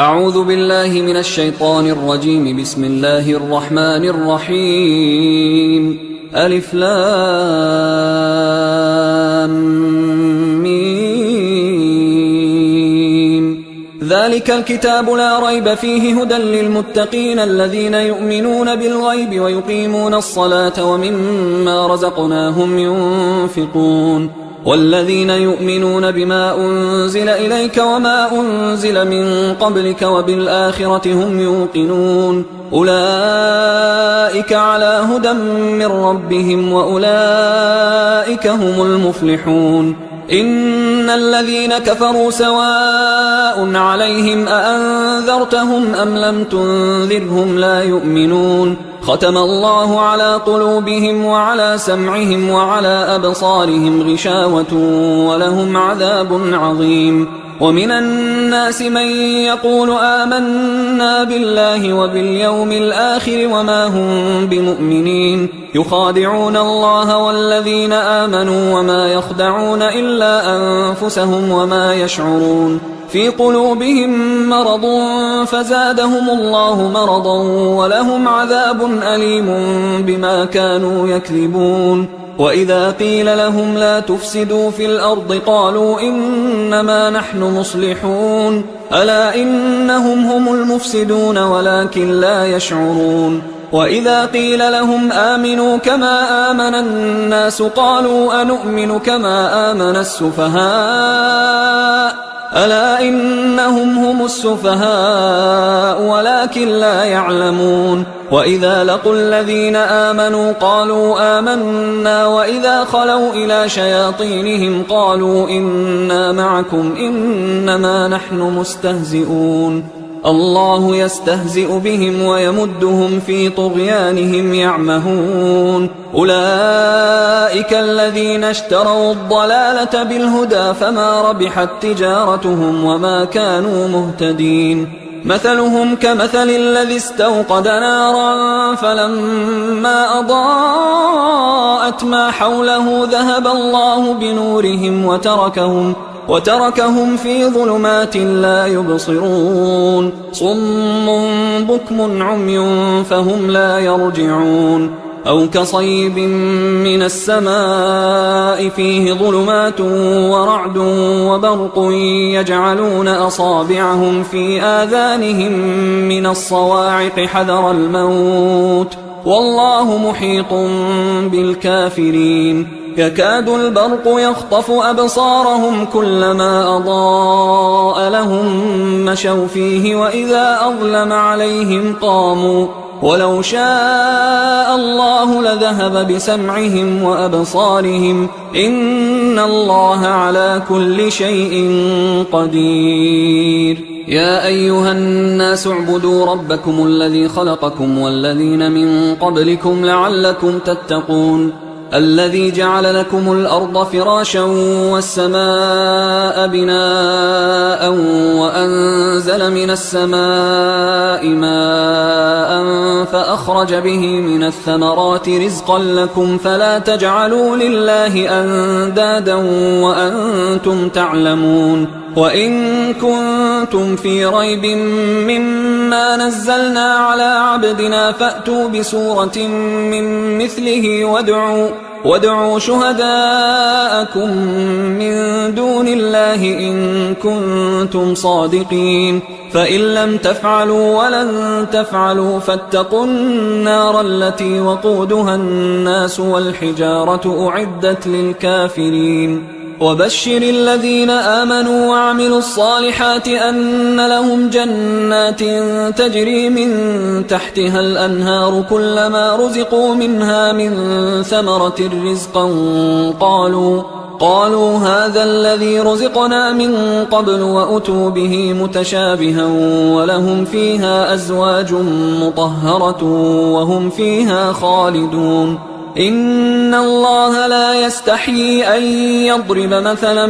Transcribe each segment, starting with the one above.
أعوذ بالله من الشيطان الرجيم. بسم الله الرحمن الرحيم. ألف لام ميم. ذلك الكتاب لا ريب فيه هدى للمتقين الذين يؤمنون بالغيب ويقيمون الصلاة ومما رزقناهم ينفقون والذين يؤمنون بما أنزل إليك وما أنزل من قبلك وبالآخرة هم يوقنون أولئك على هدى من ربهم وأولئك هم المفلحون. إن الذين كفروا سواء عليهم أأنذرتهم أم لم تنذرهم لا يؤمنون. ختم الله على قلوبهم وعلى سمعهم وعلى أبصارهم غشاوة ولهم عذاب عظيم. ومن الناس من يقول آمنا بالله وباليوم الآخر وما هم بمؤمنين يخادعون الله والذين آمنوا وما يخدعون إلا أنفسهم وما يشعرون. في قلوبهم مرض فزادهم الله مرضا ولهم عذاب أليم بما كانوا يكذبون. وإذا قيل لهم لا تفسدوا في الأرض قالوا إنما نحن مصلحون ألا إنهم هم المفسدون ولكن لا يشعرون. وإذا قيل لهم آمنوا كما آمن الناس قالوا أنؤمن كما آمن السفهاء ألا إنهم هم السفهاء ولكن لا يعلمون. وإذا لقوا الذين آمنوا قالوا آمنا وإذا خلوا إلى شياطينهم قالوا إنا معكم إنما نحن مستهزئون. الله يستهزئ بهم ويمدهم في طغيانهم يعمهون. أولئك الذين اشتروا الضلالة بالهدى فما ربحت تجارتهم وما كانوا مهتدين. مثلهم كمثل الذي استوقد نارا فلما أضاءت ما حوله ذهب الله بنورهم وتركهم في ظلمات لا يبصرون. صم بكم عمي فهم لا يرجعون. أو كصيب من السماء فيه ظلمات ورعد وبرق يجعلون أصابعهم في آذانهم من الصواعق حذر الموت والله محيط بالكافرين. يكاد البرق يخطف أبصارهم كلما أضاء لهم مشوا فيه وإذا أظلم عليهم قاموا ولو شاء الله لذهب بسمعهم وأبصارهم إن الله على كل شيء قدير. يا أيها الناس اعبدوا ربكم الذي خلقكم والذين من قبلكم لعلكم تتقون. الذي جعل لكم الأرض فراشا والسماء بناء وأنزل من السماء ماء فأخرج به من الثمرات رزقا لكم فلا تجعلوا لله أندادا وأنتم تعلمون. وإن كنتم في ريب مما نزلنا على عبدنا فأتوا بسورة من مثله وادعوا شهداءكم من دون الله إن كنتم صادقين. فإن لم تفعلوا ولن تفعلوا فاتقوا النار التي وقودها الناس والحجارة أعدت للكافرين. وبشر الذين آمنوا وعملوا الصالحات أن لهم جنات تجري من تحتها الأنهار كلما رزقوا منها من ثمرة رزقا قالوا هذا الذي رزقنا من قبل وأتوا به متشابها ولهم فيها أزواج مطهرة وهم فيها خالدون. إن الله لا يستحيي أن يضرب مثلا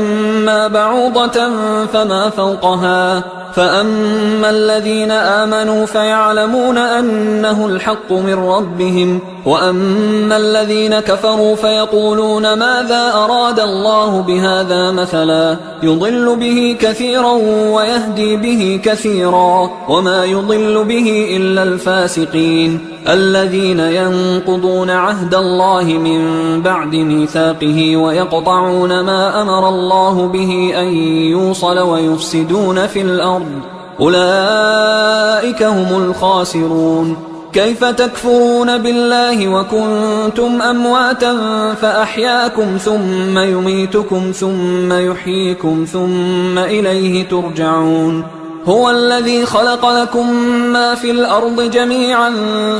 ما بعوضة فما فوقها فأما الذين آمنوا فيعلمون أنه الحق من ربهم، وأما الذين كفروا فيقولون ماذا أراد الله بهذا مثلا يضل به كثيرا ويهدي به كثيرا، وما يضل به إلا الفاسقين الذين ينقضون عهد الله من بعد ميثاقه ويقطعون ما أمر الله به أن يوصل ويفسدون في الأرض، أولئك هم الخاسرون. كيف تكفرون بالله وكنتم أمواتا فأحياكم ثم يميتكم ثم يحييكم ثم إليه ترجعون. هو الذي خلق لكم ما في الأرض جميعا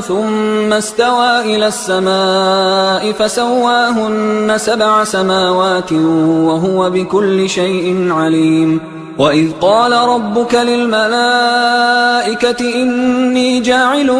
ثم استوى إلى السماء فسواهن 7 سماوات وهو بكل شيء عليم. وإذ قال ربك للملائكة إني جاعل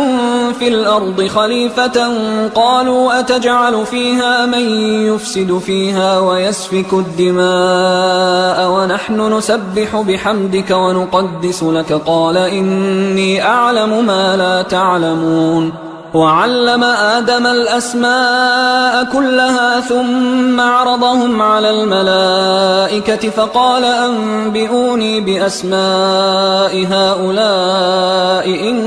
في الأرض خليفة قالوا أتجعل فيها من يفسد فيها ويسفك الدماء ونحن نسبح بحمدك ونقدس لك قال إني أعلم ما لا تعلمون. وعلم آدم الأسماء كلها ثم عرضهم على الملائكة فقال أنبئوني بأسماء هؤلاء إن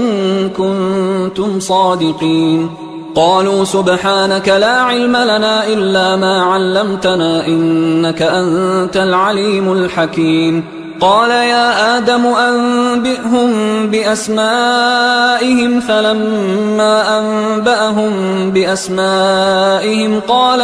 كنتم صادقين. قالوا سبحانك لا علم لنا إلا ما علمتنا إنك أنت العليم الحكيم. قال يا آدم أنبئهم بأسمائهم فلما أنبأهم بأسمائهم قال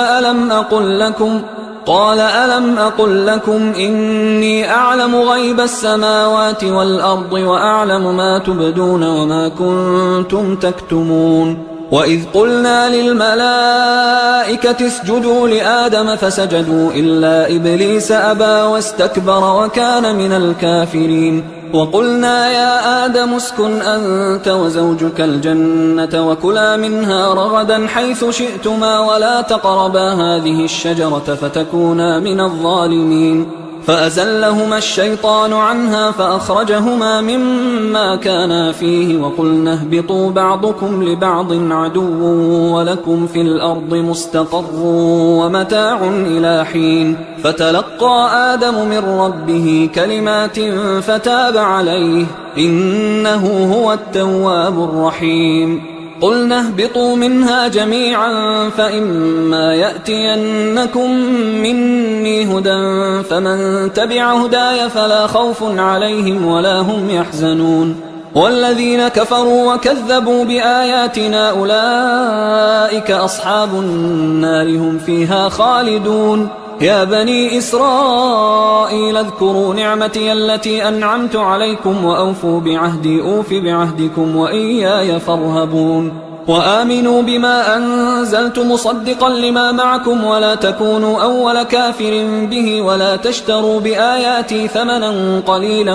ألم أقل لكم إني أعلم غيب السماوات والأرض وأعلم ما تبدون وما كنتم تكتمون. وإذ قلنا للملائكة اسجدوا لآدم فسجدوا إلا إبليس أبى واستكبر وكان من الكافرين. وقلنا يا آدم اسكن أنت وزوجك الجنة وكلا منها رغدا حيث شئتما ولا تقربا هذه الشجرة فتكونا من الظالمين. فأزلهما الشيطان عنها فأخرجهما مما كانا فيه وقلنا اهبطوا بعضكم لبعض عدو ولكم في الأرض مستقر ومتاع إلى حين. فتلقى آدم من ربه كلمات فتاب عليه إنه هو التواب الرحيم. قلنا اهبطوا منها جميعا فإما يأتينكم مني هدى فمن تبع هداي فلا خوف عليهم ولا هم يحزنون. والذين كفروا وكذبوا بآياتنا أولئك أصحاب النار هم فيها خالدون. يا بني إسرائيل اذكروا نعمتي التي أنعمت عليكم وأوفوا بعهدي أوف بعهدكم وإياي فارهبون. وآمنوا بما أنزلت مصدقا لما معكم ولا تكونوا أول كافر به ولا تشتروا بآياتي ثمنا قليلا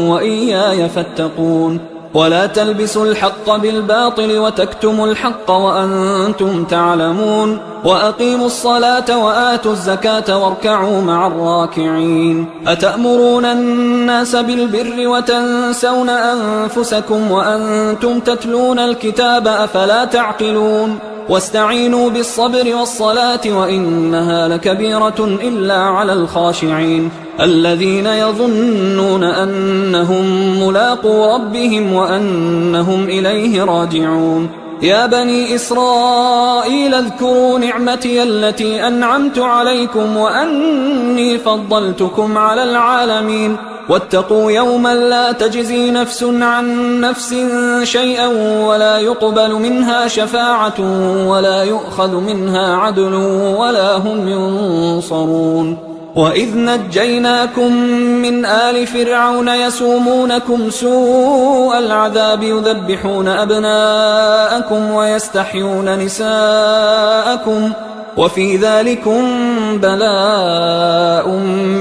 وإياي فاتقون. ولا تلبسوا الحق بالباطل وتكتموا الحق وأنتم تعلمون. وأقيموا الصلاة وآتوا الزكاة واركعوا مع الراكعين. أتأمرون الناس بالبر وتنسون أنفسكم وأنتم تتلون الكتاب أفلا تعقلون. واستعينوا بالصبر والصلاة وإنها لكبيرة إلا على الخاشعين الذين يظنون أنهم ملاقو ربهم وأنهم إليه راجعون. يا بني إسرائيل اذكروا نعمتي التي أنعمت عليكم وأني فضلتكم على العالمين. واتقوا يوما لا تجزي نفس عن نفس شيئا ولا يقبل منها شفاعة ولا يؤخذ منها عدل ولا هم ينصرون. وإذ نجيناكم من آل فرعون يسومونكم سوء العذاب يذبحون أبناءكم ويستحيون نساءكم وفي ذلكم بلاء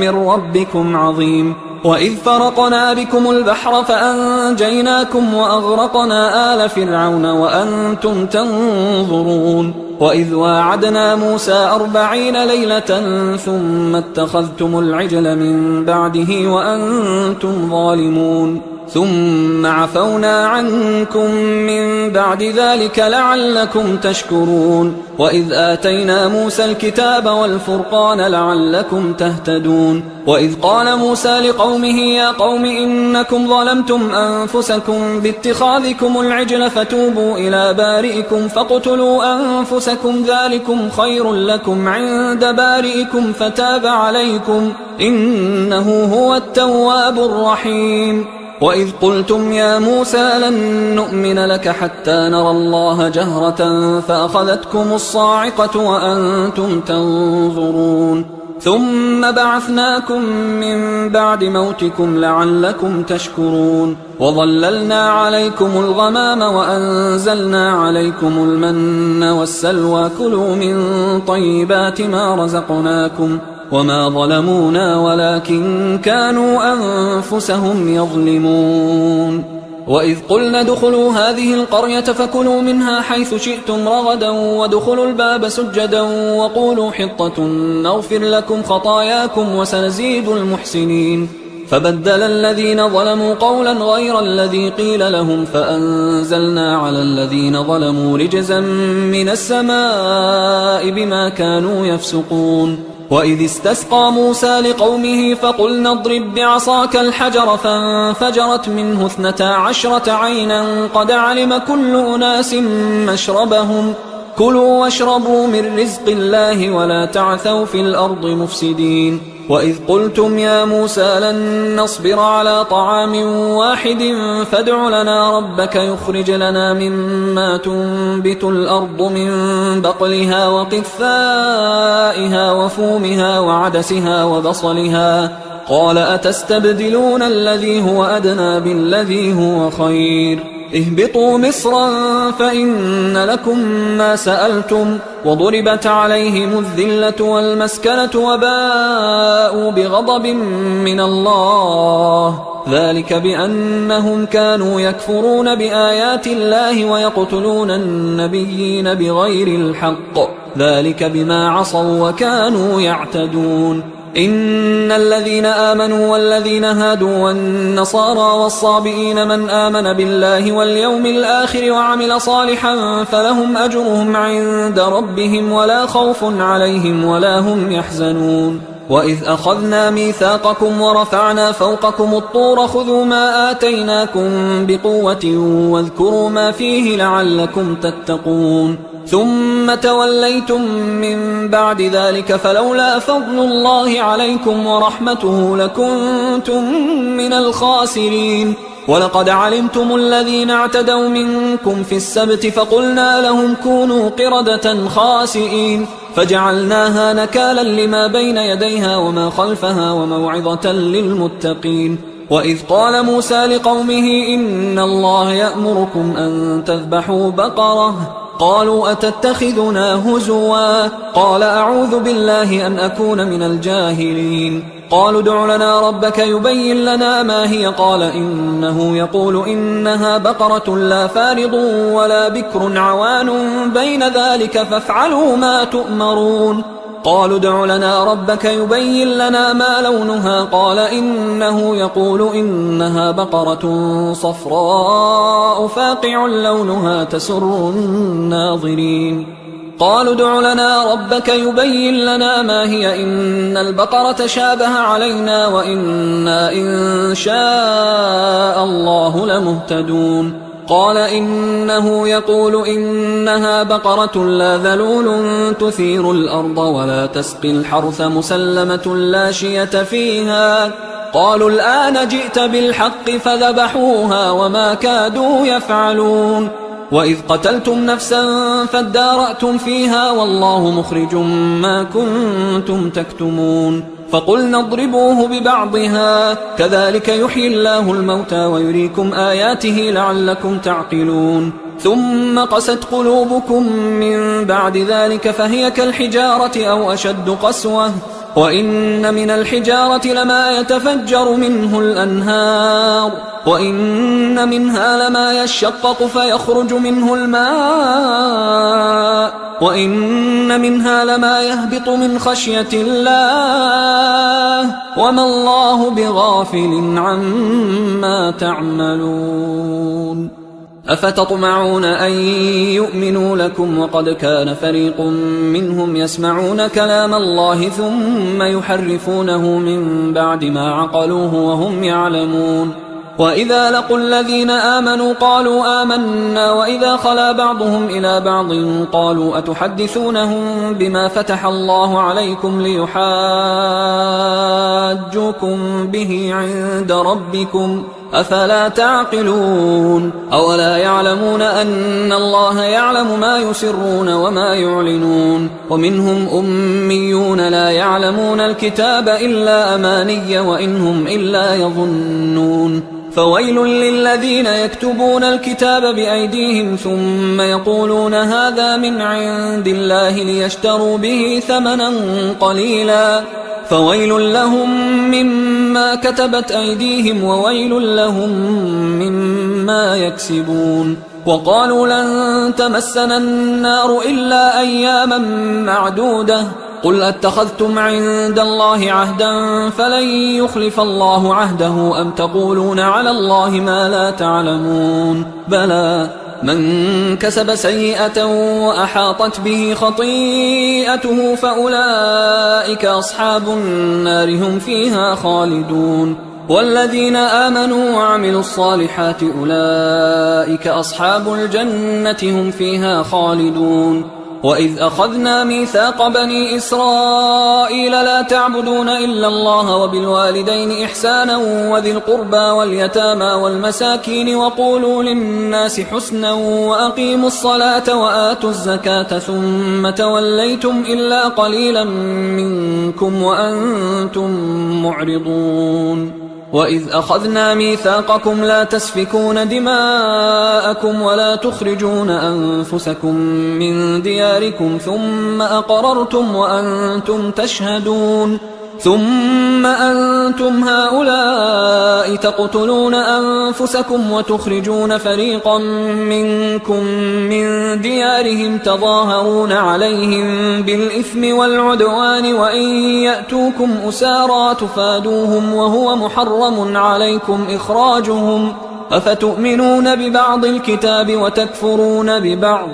من ربكم عظيم. وإذ فرقنا بكم البحر فأنجيناكم وأغرقنا آل فرعون وأنتم تنظرون. وإذ واعدنا موسى 40 ليلة ثم اتخذتم العجل من بعده وأنتم ظالمون. ثم عفونا عنكم من بعد ذلك لعلكم تشكرون وإذ آتينا موسى الكتاب والفرقان لعلكم تهتدون وإذ قال موسى لقومه يا قوم إنكم ظلمتم أنفسكم باتخاذكم العجل فتوبوا إلى بارئكم فاقتلوا أنفسكم ذلكم خير لكم عند بارئكم فتاب عليكم إنه هو التواب الرحيم وإذ قلتم يا موسى لن نؤمن لك حتى نرى الله جهرة فأخذتكم الصاعقة وأنتم تنظرون ثم بعثناكم من بعد موتكم لعلكم تشكرون وظللنا عليكم الغمام وأنزلنا عليكم المن والسلوى كلوا من طيبات ما رزقناكم وما ظلمونا ولكن كانوا أنفسهم يظلمون وإذ قلنا ادخلوا هذه القرية فكلوا منها حيث شئتم رغدا وادخلوا الباب سجدا وقولوا حطة نغفر لكم خطاياكم وسنزيد المحسنين فبدل الذين ظلموا قولا غير الذي قيل لهم فأنزلنا على الذين ظلموا رجزا من السماء بما كانوا يفسقون وإذ استسقى موسى لقومه فقلنا اضرب بعصاك الحجر فانفجرت منه 12 عينا قد علم كل أناس مشربهم كلوا واشربوا من رزق الله ولا تعثوا في الأرض مفسدين وإذ قلتم يا موسى لن نصبر على طعام واحد فادع لنا ربك يخرج لنا مما تنبت الأرض من بقلها وقثائها وفومها وعدسها وبصلها قال أتستبدلون الذي هو أدنى بالذي هو خير اهبطوا مصرا فإن لكم ما سألتم وضربت عليهم الذلة والمسكنة وباءوا بغضب من الله ذلك بأنهم كانوا يكفرون بآيات الله ويقتلون النبيين بغير الحق ذلك بما عصوا وكانوا يعتدون إن الذين آمنوا والذين هادوا والنصارى والصابئين من آمن بالله واليوم الآخر وعمل صالحا فلهم أجرهم عند ربهم ولا خوف عليهم ولا هم يحزنون وإذ أخذنا ميثاقكم ورفعنا فوقكم الطور خذوا ما آتيناكم بقوة واذكروا ما فيه لعلكم تتقون ثم توليتم من بعد ذلك فلولا فضل الله عليكم ورحمته لكنتم من الخاسرين ولقد علمتم الذين اعتدوا منكم في السبت فقلنا لهم كونوا قردة خاسئين فجعلناها نكالا لما بين يديها وما خلفها وموعظة للمتقين وإذ قال موسى لقومه إن الله يأمركم أن تذبحوا بقرة قالوا أتتخذنا هزوا قال أعوذ بالله أن أكون من الجاهلين قالوا ادع لنا ربك يبين لنا ما هي قال إنه يقول إنها بقرة لا فارض ولا بكر عوان بين ذلك فافعلوا ما تؤمرون قالوا ادع لنا ربك يبين لنا ما لونها قال إنه يقول إنها بقرة صفراء فاقع لونها تسر الناظرين قالوا ادع لنا ربك يبين لنا ما هي إن البقرة شابه علينا وإنا إن شاء الله لمهتدون قال إنه يقول إنها بقرة لا ذلول تثير الأرض ولا تسقي الحرث مسلمة لا شية فيها قالوا الآن جئت بالحق فذبحوها وما كادوا يفعلون وإذ قتلتم نفسا فادارأتم فيها والله مخرج ما كنتم تكتمون فقلنا اضربوه ببعضها كذلك يحيي الله الموتى ويريكم آياته لعلكم تعقلون ثم قست قلوبكم من بعد ذلك فهي كالحجارة أو أشد قسوة وإن من الحجارة لما يتفجر منه الأنهار وإن منها لما يشقق فيخرج منه الماء وإن منها لما يهبط من خشية الله وما الله بغافل عما تعملون أفتطمعون أن يؤمنوا لكم وقد كان فريق منهم يسمعون كلام الله ثم يحرفونه من بعد ما عقلوه وهم يعلمون وإذا لقوا الذين آمنوا قالوا آمنا وإذا خلا بعضهم إلى بعض قالوا أتحدثونهم بما فتح الله عليكم ليحاجوكم به عند ربكم أفلا تعقلون أولا يعلمون أن الله يعلم ما يسرون وما يعلنون ومنهم أميون لا يعلمون الكتاب إلا أماني وإنهم إلا يظنون فويل للذين يكتبون الكتاب بأيديهم ثم يقولون هذا من عند الله ليشتروا به ثمنا قليلا فويل لهم مما كتبت أيديهم وويل لهم مما يكسبون وقالوا لن تمسنا النار إلا أياما معدودة قل أتخذتم عند الله عهدا فلن يخلف الله عهده أم تقولون على الله ما لا تعلمون بلى من كسب سيئة وأحاطت به خطيئته فأولئك أصحاب النار هم فيها خالدون والذين آمنوا وعملوا الصالحات أولئك أصحاب الجنة هم فيها خالدون وإذ أخذنا ميثاق بني إسرائيل لا تعبدون إلا الله وبالوالدين إحسانا وذي القربى واليتامى والمساكين وقولوا للناس حسنا وأقيموا الصلاة وآتوا الزكاة ثم توليتم إلا قليلا منكم وأنتم معرضون وإذ أخذنا ميثاقكم لا تسفكون دماءكم ولا تخرجون أنفسكم من دياركم ثم أقررتم وأنتم تشهدون ثم أنتم هؤلاء تقتلون أنفسكم وتخرجون فريقا منكم من ديارهم تظاهرون عليهم بالإثم والعدوان وإن يأتوكم أسارى تفادوهم وهو محرم عليكم إخراجهم أفتؤمنون ببعض الكتاب وتكفرون ببعض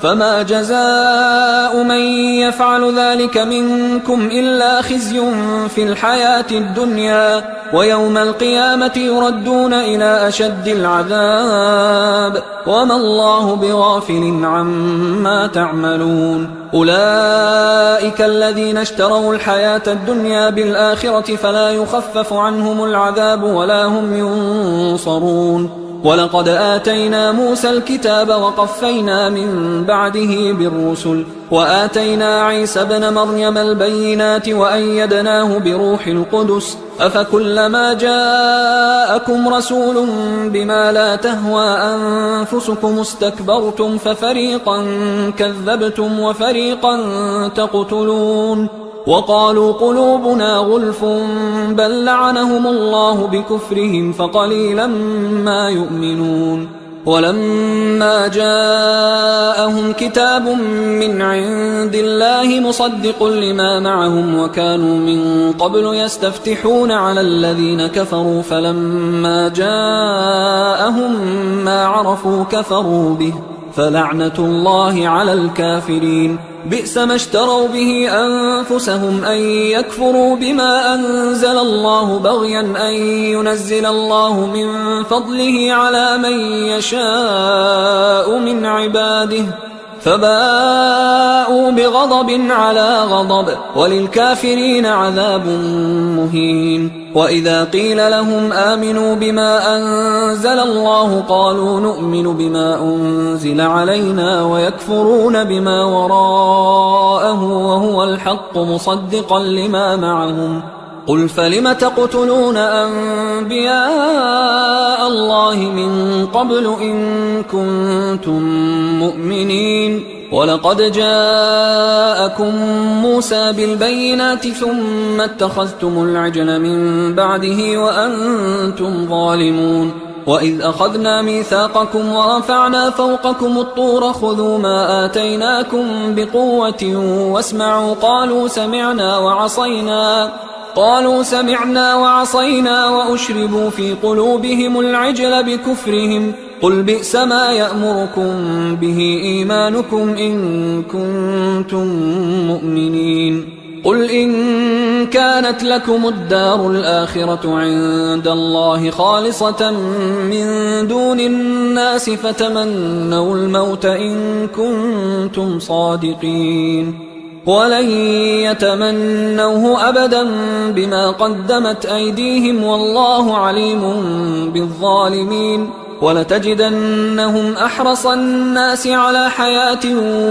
فما جزاء من يفعل ذلك منكم إلا خزي في الحياة الدنيا ويوم القيامة يردون إلى أشد العذاب وما الله بغافل عما تعملون أولئك الذين اشتروا الحياة الدنيا بالآخرة فلا يخفف عنهم العذاب ولا هم ينصرون ولقد آتينا موسى الكتاب وقفينا من بعده بالرسل وآتينا عيسى ابن مريم البينات وأيدناه بروح القدس أفكلما جاءكم رسول بما لا تهوى أنفسكم استكبرتم ففريقا كذبتم وفريقا تقتلون وقالوا قلوبنا غلف بل لعنهم الله بكفرهم فقليلا ما يؤمنون ولما جاءهم كتاب من عند الله مصدق لما معهم وكانوا من قبل يستفتحون على الذين كفروا فلما جاءهم ما عرفوا كفروا به فلعنة الله على الكافرين بئس ما اشتروا به أنفسهم أن يكفروا بما أنزل الله بغيا أن ينزل الله من فضله على من يشاء من عباده فباءوا بغضب على غضب وللكافرين عذاب مهين وإذا قيل لهم آمنوا بما أنزل الله قالوا نؤمن بما أنزل علينا ويكفرون بما وراءه وهو الحق مصدقا لما معهم قل فلم تقتلون أنبياء الله من قبل إن كنتم مؤمنين ولقد جاءكم موسى بالبينات ثم اتخذتم العجل من بعده وأنتم ظالمون وإذ أخذنا ميثاقكم ورفعنا فوقكم الطور خذوا ما آتيناكم بقوة واسمعوا قالوا سمعنا وعصينا وأشربوا في قلوبهم العجل بكفرهم قل بئس ما يأمركم به إيمانكم إن كنتم مؤمنين قل إن كانت لكم الدار الآخرة عند الله خالصة من دون الناس فتمنوا الموت إن كنتم صادقين ولن يتمنوه أبدا بما قدمت أيديهم والله عليم بالظالمين ولتجدنهم أحرص الناس على حياة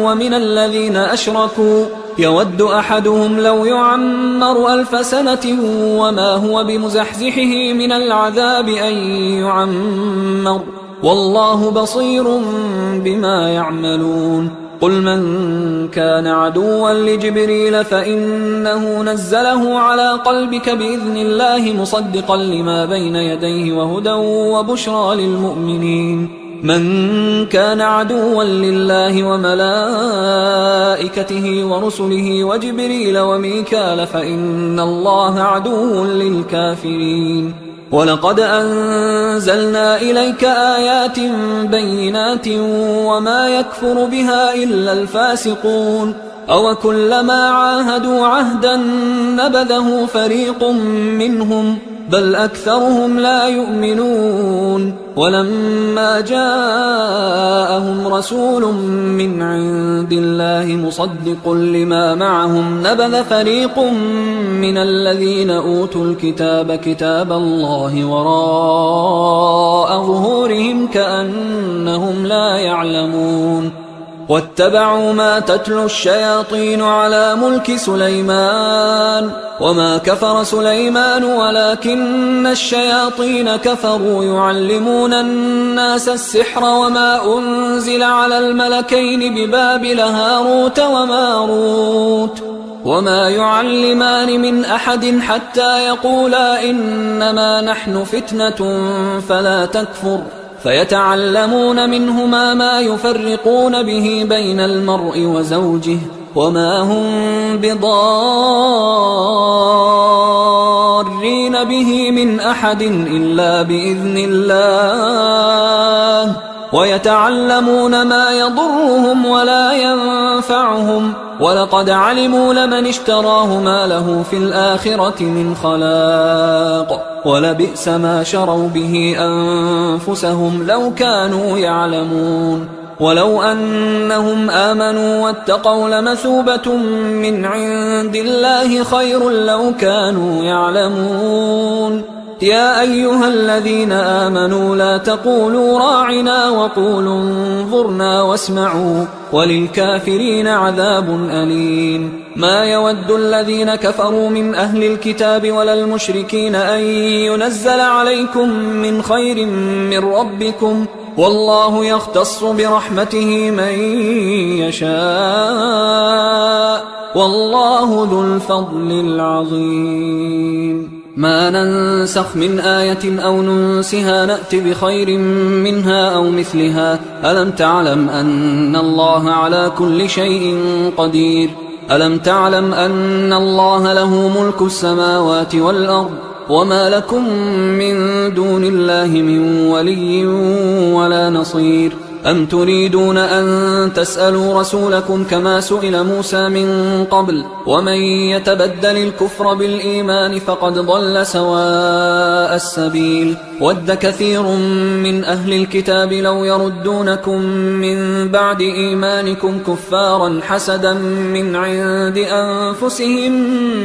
ومن الذين أشركوا يود أحدهم لو يعمر 1000 سنة وما هو بمزحزحه من العذاب أن يعمر والله بصير بما يعملون قل من كان عدوا لجبريل فإنه نزله على قلبك بإذن الله مصدقا لما بين يديه وهدى وبشرى للمؤمنين من كان عدوا لله وملائكته ورسله وجبريل وميكال فإن الله عدو للكافرين ولقد أنزلنا إليك آيات بينات وما يكفر بها إلا الفاسقون أوكلما عاهدوا عهدا نبذه فريق منهم بل أكثرهم لا يؤمنون ولما جاءهم رسول من عند الله مصدق لما معهم نبذ فريق من الذين أوتوا الكتاب كتاب الله وراء ظهورهم كأنهم لا يعلمون واتبعوا ما تتلو الشياطين على ملك سليمان وما كفر سليمان ولكن الشياطين كفروا يعلمون الناس السحر وما أنزل على الملكين ببابل هاروت وماروت وما يعلمان من أحد حتى يقولا إنما نحن فتنة فلا تكفر فيتعلمون منهما ما يفرقون به بين المرء وزوجه وما هم بضارين به من أحد إلا بإذن الله ويتعلمون ما يضرهم ولا ينفعهم ولقد علموا لمن اشتراه ما له في الآخرة من خلاق ولبئس ما شروا به أنفسهم لو كانوا يعلمون ولو أنهم آمنوا واتقوا لمثوبة من عند الله خير لو كانوا يعلمون يا أيها الذين آمنوا لا تقولوا راعنا وقولوا انظرنا واسمعوا وللكافرين عذاب أليم ما يود الذين كفروا من أهل الكتاب ولا المشركين أن ينزل عليكم من خير من ربكم والله يختص برحمته من يشاء والله ذو الفضل العظيم ما ننسخ من آية أو ننسها نأت بخير منها أو مثلها ألم تعلم أن الله على كل شيء قدير ألم تعلم أن الله له ملك السماوات والأرض وما لكم من دون الله من ولي ولا نصير أم تريدون أن تسألوا رسولكم كما سئل موسى من قبل ومن يتبدل الكفر بالإيمان فقد ضل سواء السبيل ود كثير من أهل الكتاب لو يردونكم من بعد إيمانكم كفارا حسدا من عند أنفسهم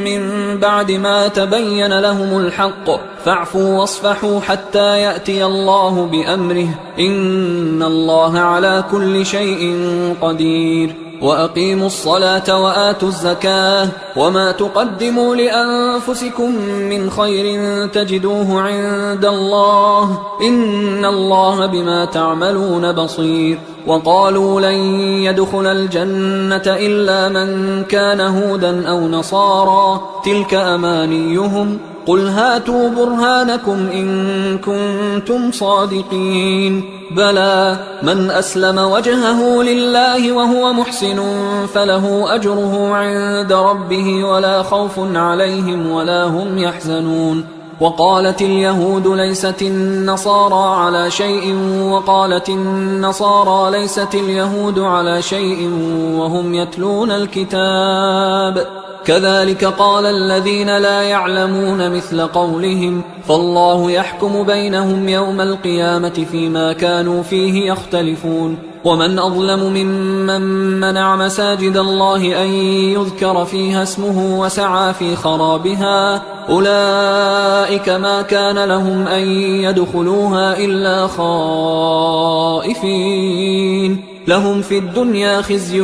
من بعد ما تبين لهم الحق فاعفوا واصفحوا حتى يأتي الله بأمره إن الله على كل شيء قدير وأقيموا الصلاة وآتوا الزكاة وما تقدموا لأنفسكم من خير تجدوه عند الله إن الله بما تعملون بصير وقالوا لن يدخل الجنة إلا من كان هودا أو نصارى تلك أمانيهم قل هاتوا برهانكم إن كنتم صادقين بلى من أسلم وجهه لله وهو محسن فله أجره عند ربه ولا خوف عليهم ولا هم يحزنون وقالت اليهود ليست النصارى على شيء وقالت النصارى ليست اليهود على شيء وهم يتلون الكتاب كذلك قال الذين لا يعلمون مثل قولهم فالله يحكم بينهم يوم القيامة فيما كانوا فيه يختلفون ومن أظلم ممن منع مساجد الله أن يذكر فيها اسمه وسعى في خرابها أولئك ما كان لهم أن يدخلوها إلا خائفين لهم في الدنيا خزي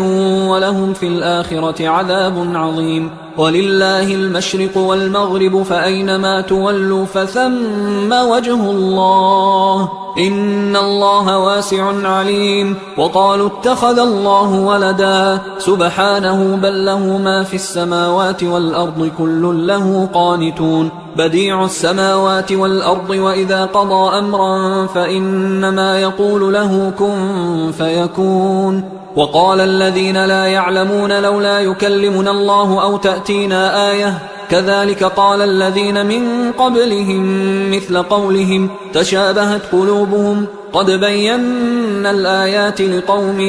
ولهم في الآخرة عذاب عظيم ولله المشرق والمغرب فأينما تولوا فثم وجه الله إن الله واسع عليم وقالوا اتخذ الله ولدا سبحانه بل له ما في السماوات والأرض كل له قانتون بديع السماوات والأرض وإذا قضى أمرا فإنما يقول له كن فيكون وقال الذين لا يعلمون لولا يكلمنا الله أو تأتينا آية كذلك قال الذين من قبلهم مثل قولهم تشابهت قلوبهم قد بينا الآيات لقوم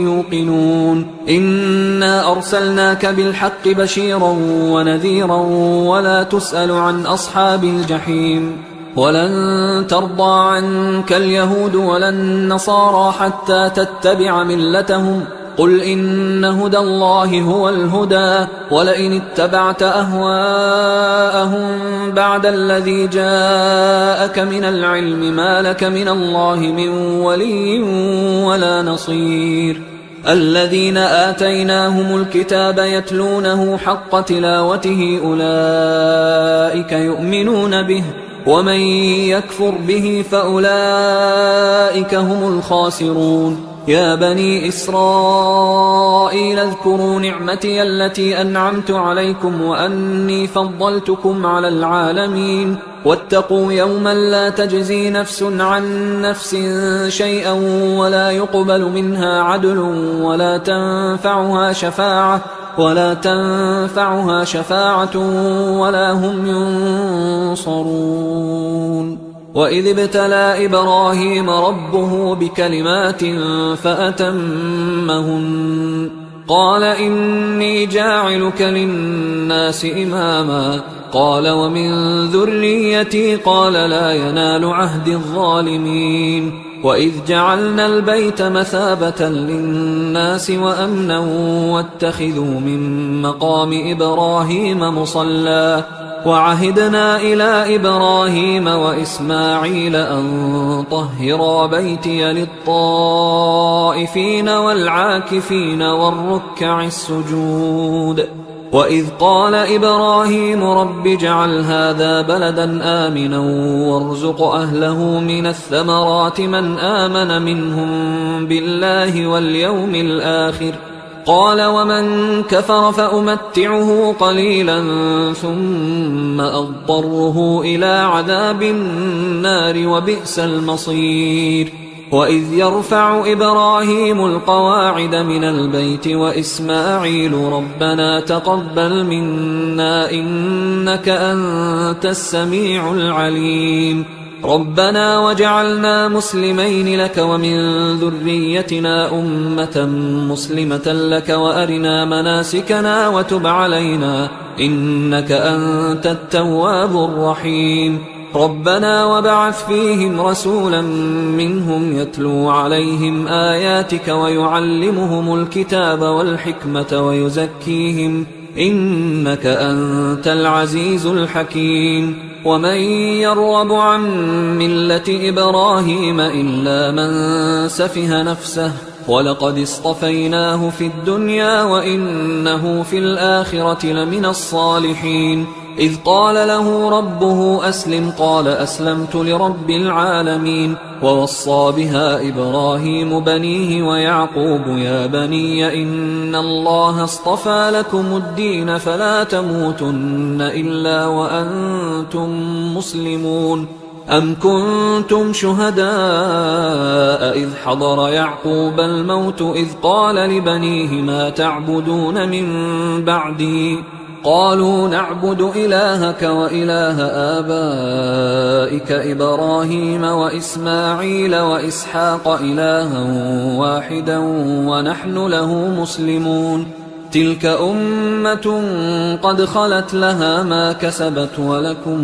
يوقنون إنا أرسلناك بالحق بشيرا ونذيرا ولا تسأل عن أصحاب الجحيم ولن ترضى عنك اليهود ولا النصارى حتى تتبع ملتهم قل إن هدى الله هو الهدى ولئن اتبعت أهواءهم بعد الذي جاءك من العلم ما لك من الله من ولي ولا نصير الذين آتيناهم الكتاب يتلونه حق تلاوته أولئك يؤمنون به ومن يكفر به فأولئك هم الخاسرون يا بني إسرائيل اذكروا نعمتي التي أنعمت عليكم وأني فضلتكم على العالمين واتقوا يوما لا تجزي نفس عن نفس شيئا ولا يقبل منها عدل ولا تنفعها شفاعة ولا هم ينصرون وإذ ابتلى إبراهيم ربه بكلمات فأتمهن قال إني جاعلك للناس إماما قال ومن ذريتي قال لا ينال عهد الظالمين وإذ جعلنا البيت مثابة للناس وأمنا واتخذوا من مقام إبراهيم مصلى وعهدنا إلى إبراهيم وإسماعيل أن طهرا بيتي للطائفين والعاكفين والركع السجود وإذ قال إبراهيم رب اجعل هذا بلدا آمنا وارزق أهله من الثمرات من آمن منهم بالله واليوم الآخر قال ومن كفر فأمتعه قليلا ثم أضطره إلى عذاب النار وبئس المصير وإذ يرفع إبراهيم القواعد من البيت وإسماعيل ربنا تقبل منا إنك أنت السميع العليم ربنا وجعلنا مسلمين لك ومن ذريتنا أمة مسلمة لك وأرنا مناسكنا وتب علينا إنك أنت التواب الرحيم ربنا وبعث فيهم رسولا منهم يتلو عليهم آياتك ويعلمهم الكتاب والحكمة ويزكيهم إنك أنت العزيز الحكيم ومن يرغب عن ملة إبراهيم إلا من سفه نفسه ولقد اصطفيناه في الدنيا وإنه في الآخرة لمن الصالحين إذ قال له ربه أسلم قال أسلمت لرب العالمين. ووصى بها إبراهيم بنيه ويعقوب يا بني إن الله اصطفى لكم الدين فلا تموتن إلا وأنتم مسلمون. أم كنتم شهداء إذ حضر يعقوب الموت إذ قال لبنيه ما تعبدون من بعدي قالوا نعبد إلهك وإله آبائك إبراهيم وإسماعيل وإسحاق إلها واحدا ونحن له مسلمون. تلك أمة قد خلت لها ما كسبت ولكم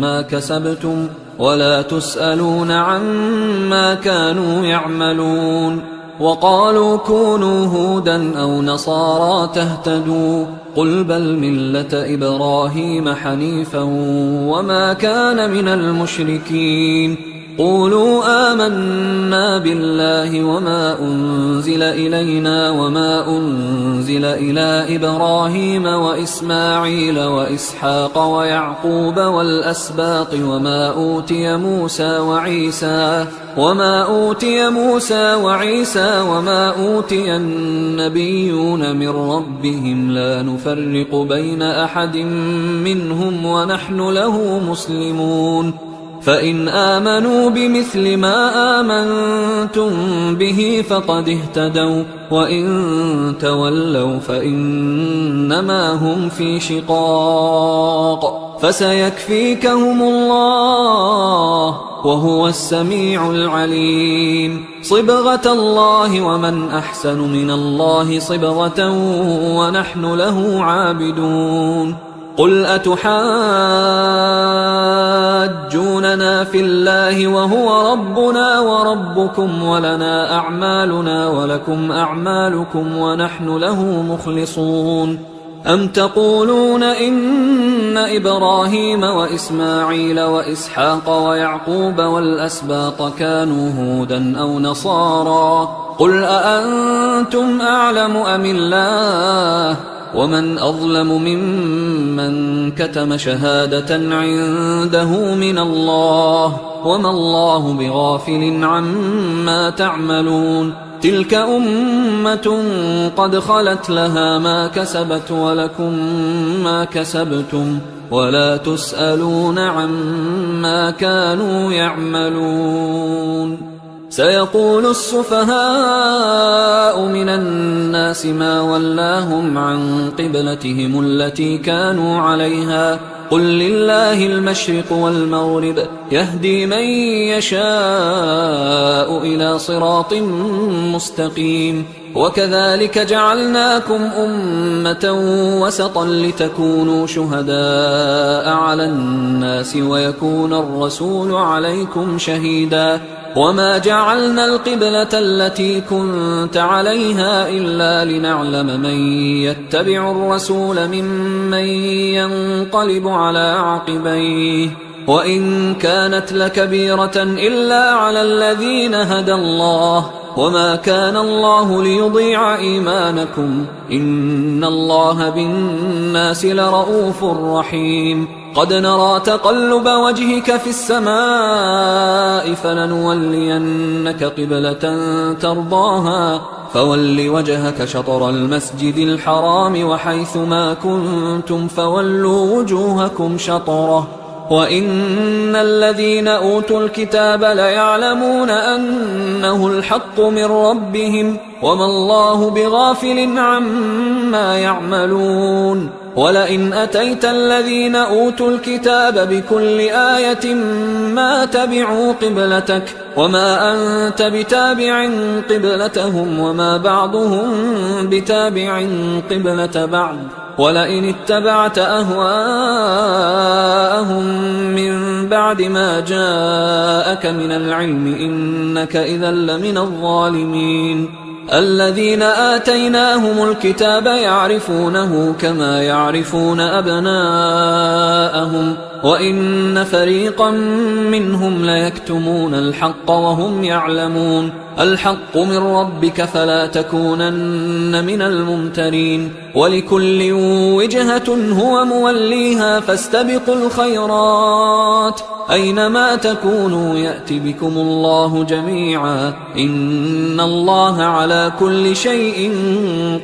ما كسبتم ولا تسألون عما كانوا يعملون. وقالوا كونوا هودا أو نصارى تهتدوا قل بل ملة إبراهيم حنيفا وما كان من المشركين. قولوا آمنا بالله وما أنزل إلينا وما أنزل إلى إبراهيم وإسماعيل وإسحاق ويعقوب والأسباط وما أوتي موسى وعيسى وما أوتي النبيون من ربهم لا نفرق بين أحد منهم ونحن له مسلمون. فإن آمنوا بمثل ما آمنتم به فقد اهتدوا وإن تولوا فإنما هم في شقاق فسيكفيكهم الله وهو السميع العليم. صبغة الله ومن أحسن من الله صبغة ونحن له عابدون. قل أتحاجوننا في الله وهو ربنا وربكم ولنا أعمالنا ولكم أعمالكم ونحن له مخلصون. أم تقولون إن إبراهيم وإسماعيل وإسحاق ويعقوب والأسباط كانوا هودا أو نصارى قل أأنتم أعلم أم الله ومن أظلم ممن كتم شهادة عنده من الله وما الله بغافل عما تعملون. تلك أمة قد خلت لها ما كسبت ولكم ما كسبتم ولا تسألون عما كانوا يعملون. سيقول السفهاء من الناس ما ولاهم عن قبلتهم التي كانوا عليها قل لله المشرق والمغرب يهدي من يشاء إلى صراط مستقيم. وكذلك جعلناكم أمة وسطا لتكونوا شهداء على الناس ويكون الرسول عليكم شهيدا. وما جعلنا القبلة التي كنت عليها إلا لنعلم من يتبع الرسول ممن ينقلب على عقبيه وإن كانت لكبيرة إلا على الذين هدى الله وما كان الله ليضيع إيمانكم إن الله بالناس لرؤوف رحيم. قد نرى تقلب وجهك في السماء فلنولينك قبلة ترضاها فول وجهك شطر المسجد الحرام وحيث ما كنتم فولوا وجوهكم شطره وإن الذين أوتوا الكتاب ليعلمون أنه الحق من ربهم وما الله بغافل عما يعملون. ولئن أتيت الذين أوتوا الكتاب بكل آية ما تبعوا قبلتك وما أنت بتابع قبلتهم وما بعضهم بتابع قبلة بعض ولئن اتبعت أهواءهم من بعد ما جاءك من العلم إنك إذا لمن الظالمين. الذين آتيناهم الكتاب يعرفونه كما يعرفون أبناءهم وإن فريقا منهم ليكتمون الحق وهم يعلمون. الحق من ربك فلا تكونن من الممترين ولكل وجهة هو موليها فاستبقوا الخيرات أينما تكونوا يأت بكم الله جميعا إن الله على كل شيء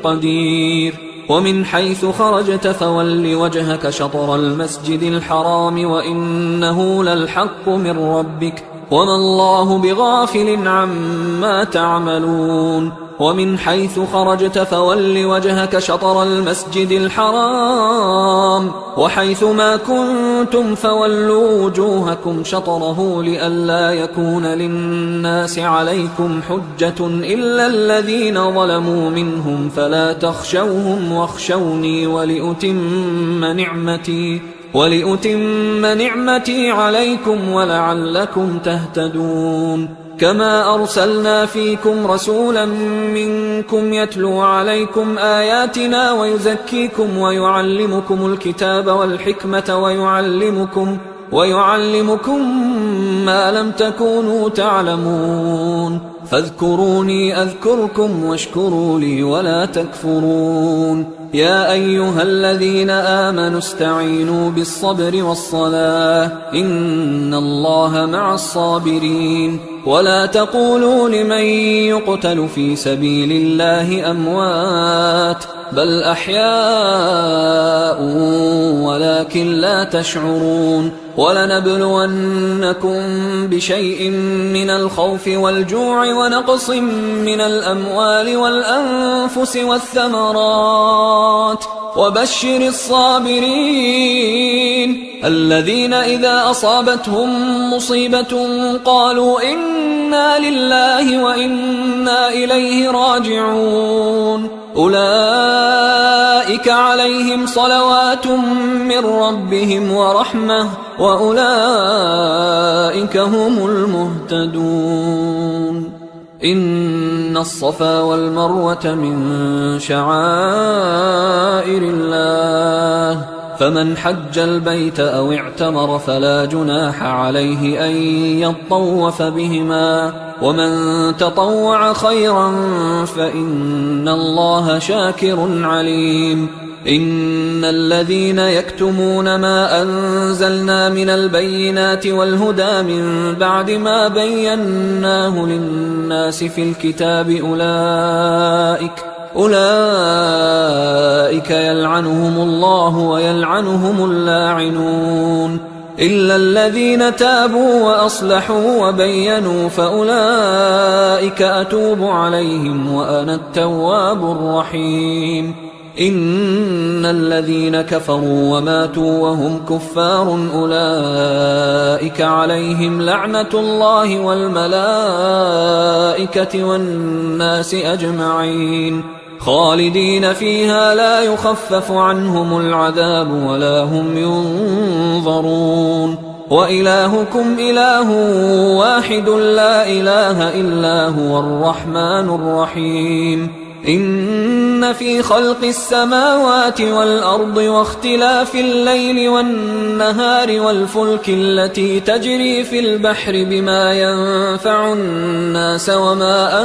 قدير ومن حيث خرجت فول وجهك شطر المسجد الحرام وإنه للحق من ربك وما الله بغافل عما تعملون ومن حيث خرجت فول وجهك شطر المسجد الحرام وحيث ما كنتم فولوا وجوهكم شطره لئلا يكون للناس عليكم حجة إلا الذين ظلموا منهم فلا تخشوهم واخشوني ولأتم نعمتي عليكم ولعلكم تهتدون كما أرسلنا فيكم رسولا منكم يتلو عليكم آياتنا ويزكيكم ويعلمكم الكتاب والحكمة ويعلمكم ما لم تكونوا تعلمون فاذكروني أذكركم واشكروا لي ولا تكفرون يا أيها الذين آمنوا استعينوا بالصبر والصلاة إن الله مع الصابرين ولا تقولوا لمن يقتل في سبيل الله أموات بل أحياء ولكن لا تشعرون ولنبلونكم بشيء من الخوف والجوع ونقص من الأموال والأنفس والثمرات وبشر الصابرين الذين إذا أصابتهم مصيبة قالوا إنا لله وإنا إليه راجعون أولئك عليهم صلوات من ربهم ورحمة وأولئك هم المهتدون إن الصفا والمروة من شعائر الله فمن حج البيت أو اعتمر فلا جناح عليه أن يطوف بهما ومن تطوع خيرا فإن الله شاكر عليم إن الذين يكتمون ما أنزلنا من البينات والهدى من بعد ما بيناه للناس في الكتاب أولئك يلعنهم الله ويلعنهم اللاعنون إلا الذين تابوا وأصلحوا وبينوا فأولئك أتوب عليهم وأنا التواب الرحيم إن الذين كفروا وماتوا وهم كفار أولئك عليهم لعنة الله والملائكة والناس أجمعين خالدين فيها لا يخفف عنهم العذاب ولا هم ينظرون وإلهكم إله واحد لا إله إلا هو الرحمن الرحيم إن في خلق السماوات والأرض واختلاف الليل والنهار والفلك التي تجري في البحر بما ينفع الناس وما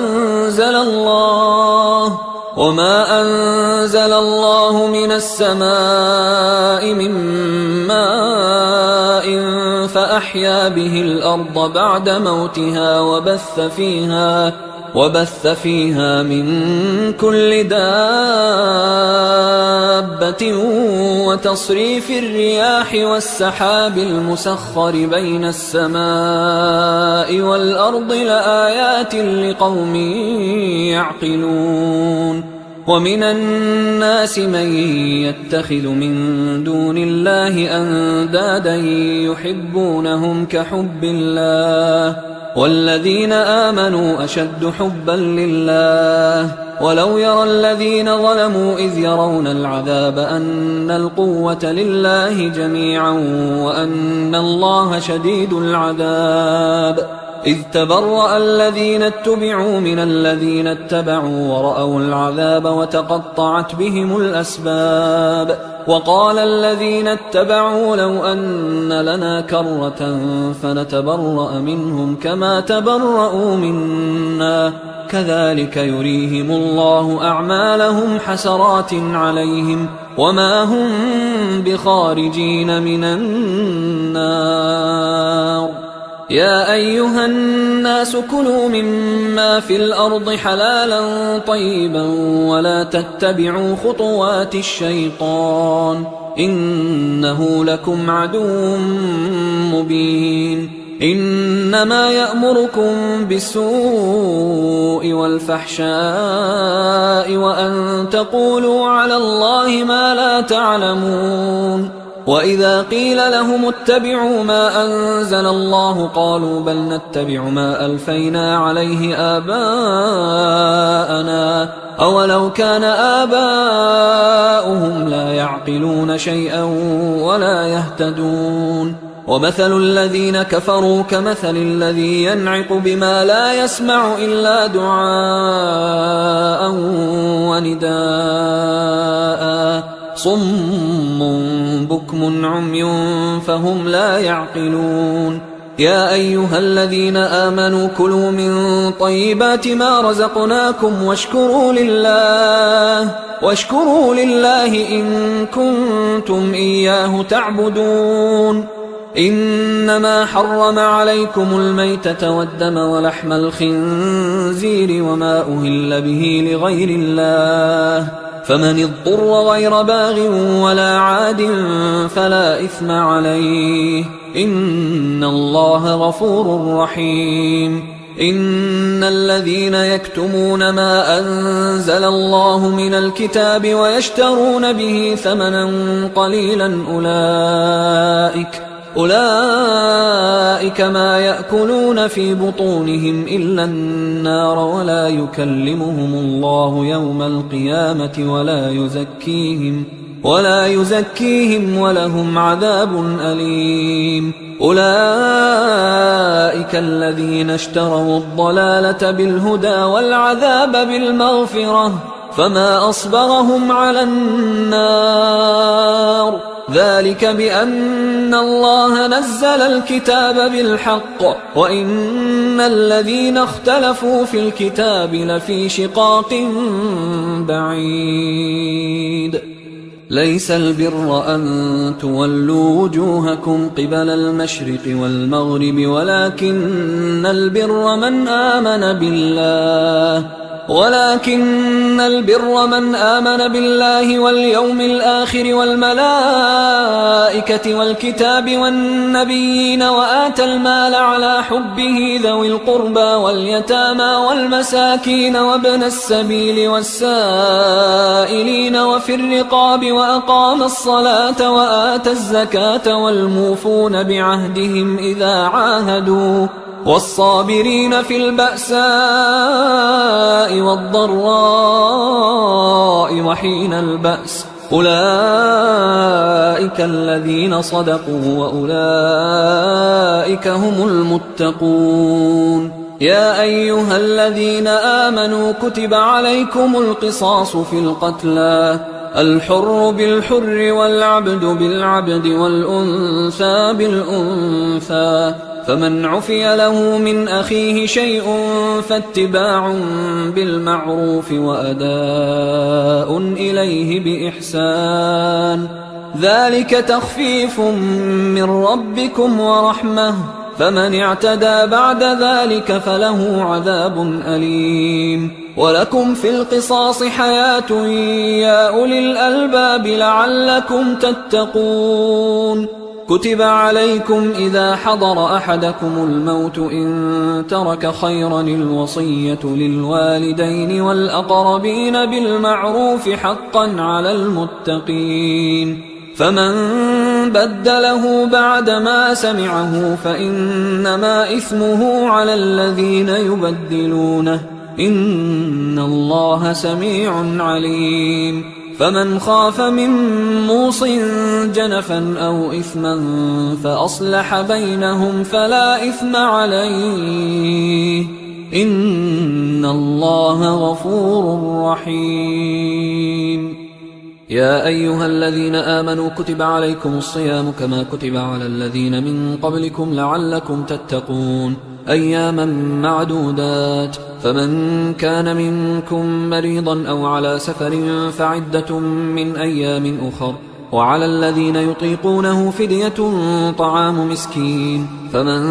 أنزل الله من السماء من ماء فأحيا به الأرض بعد موتها وبث فيها من كل دابة وتصريف الرياح والسحاب المسخر بين السماء والأرض لآيات لقوم يعقلون ومن الناس من يتخذ من دون الله أندادا يحبونهم كحب الله والذين آمنوا أشد حبا لله ولو يرى الذين ظلموا إذ يرون العذاب أن القوة لله جميعا وأن الله شديد العذاب إذ تبرأ الذين اتبعوا من الذين اتبعوا ورأوا العذاب وتقطعت بهم الأسباب وقال الذين اتبعوا لو أن لنا كرة فنتبرأ منهم كما تبرأوا منا كذلك يريهم الله أعمالهم حسرات عليهم وما هم بخارجين من النار. يا أيها الناس كلوا مما في الأرض حلالا طيبا ولا تتبعوا خطوات الشيطان إنه لكم عدو مبين. إنما يأمركم بالسوء والفحشاء وأن تقولوا على الله ما لا تعلمون. وإذا قيل لهم اتبعوا ما أنزل الله قالوا بل نتبع ما ألفينا عليه آباءنا أولو كان آباؤهم لا يعقلون شيئا ولا يهتدون. ومثل الذين كفروا كمثل الذي ينعق بما لا يسمع إلا دعاء ونداء صم بكم عمي فهم لا يعقلون. يا أيها الذين آمنوا كلوا من طيبات ما رزقناكم واشكروا لله إن كنتم إياه تعبدون. إنما حرم عليكم الميتة والدم ولحم الخنزير وما أهل به لغير الله فمن اضطر غير باغ ولا عاد فلا إثم عليه إن الله غفور رحيم. إن الذين يكتمون ما أنزل الله من الكتاب ويشترون به ثمنا قليلا أولئك ما يأكلون في بطونهم إلا النار ولا يكلمهم الله يوم القيامة ولا يزكيهم ولهم عذاب أليم. أولئك الذين اشتروا الضلالة بالهدى والعذاب بالمغفرة فما أصبرهم على النار ذلك بأن الله نزل الكتاب بالحق وإن الذين اختلفوا في الكتاب لفي شقاق بعيد. ليس البر أن تولوا وجوهكم قبل المشرق والمغرب ولكن البر من آمن بالله واليوم الآخر والملائكة والكتاب والنبيين وآتى المال على حبه ذوي القربى واليتامى والمساكين وابن السبيل والسائلين وفي الرقاب وأقام الصلاة وآتى الزكاة والموفون بعهدهم إذا عاهدوا والصابرين في البأساء والضراء وحين البأس أولئك الذين صدقوا وأولئك هم المتقون. يا أيها الذين آمنوا كتب عليكم القصاص في القتلى الحر بالحر والعبد بالعبد والأنثى بالأنثى فمن عفي له من أخيه شيء فاتباع بالمعروف وأداء إليه بإحسان ذلك تخفيف من ربكم ورحمة فمن اعتدى بعد ذلك فله عذاب أليم. ولكم في القصاص حياة يا أولي الألباب لعلكم تتقون. كتب عليكم إذا حضر أحدكم الموت إن ترك خيرا الوصية للوالدين والأقربين بالمعروف حقا على المتقين فمن بدله بعدما سمعه فإنما إثمه على الذين يبدلونه إن الله سميع عليم. فمن خاف من موص جنفا أو إثما فأصلح بينهم فلا إثم عليه إن الله غفور رحيم. يا أيها الذين آمنوا كتب عليكم الصيام كما كتب على الذين من قبلكم لعلكم تتقون أياما معدودات فمن كان منكم مريضا أو على سفر فعدة من أيام أخر وعلى الذين يطيقونه فدية طعام مسكين فمن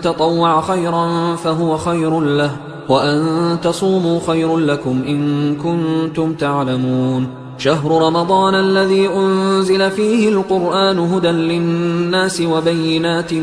تطوع خيرا فهو خير له وأن تصوموا خير لكم إن كنتم تعلمون شهر رمضان الذي أنزل فيه القرآن هدى للناس وبينات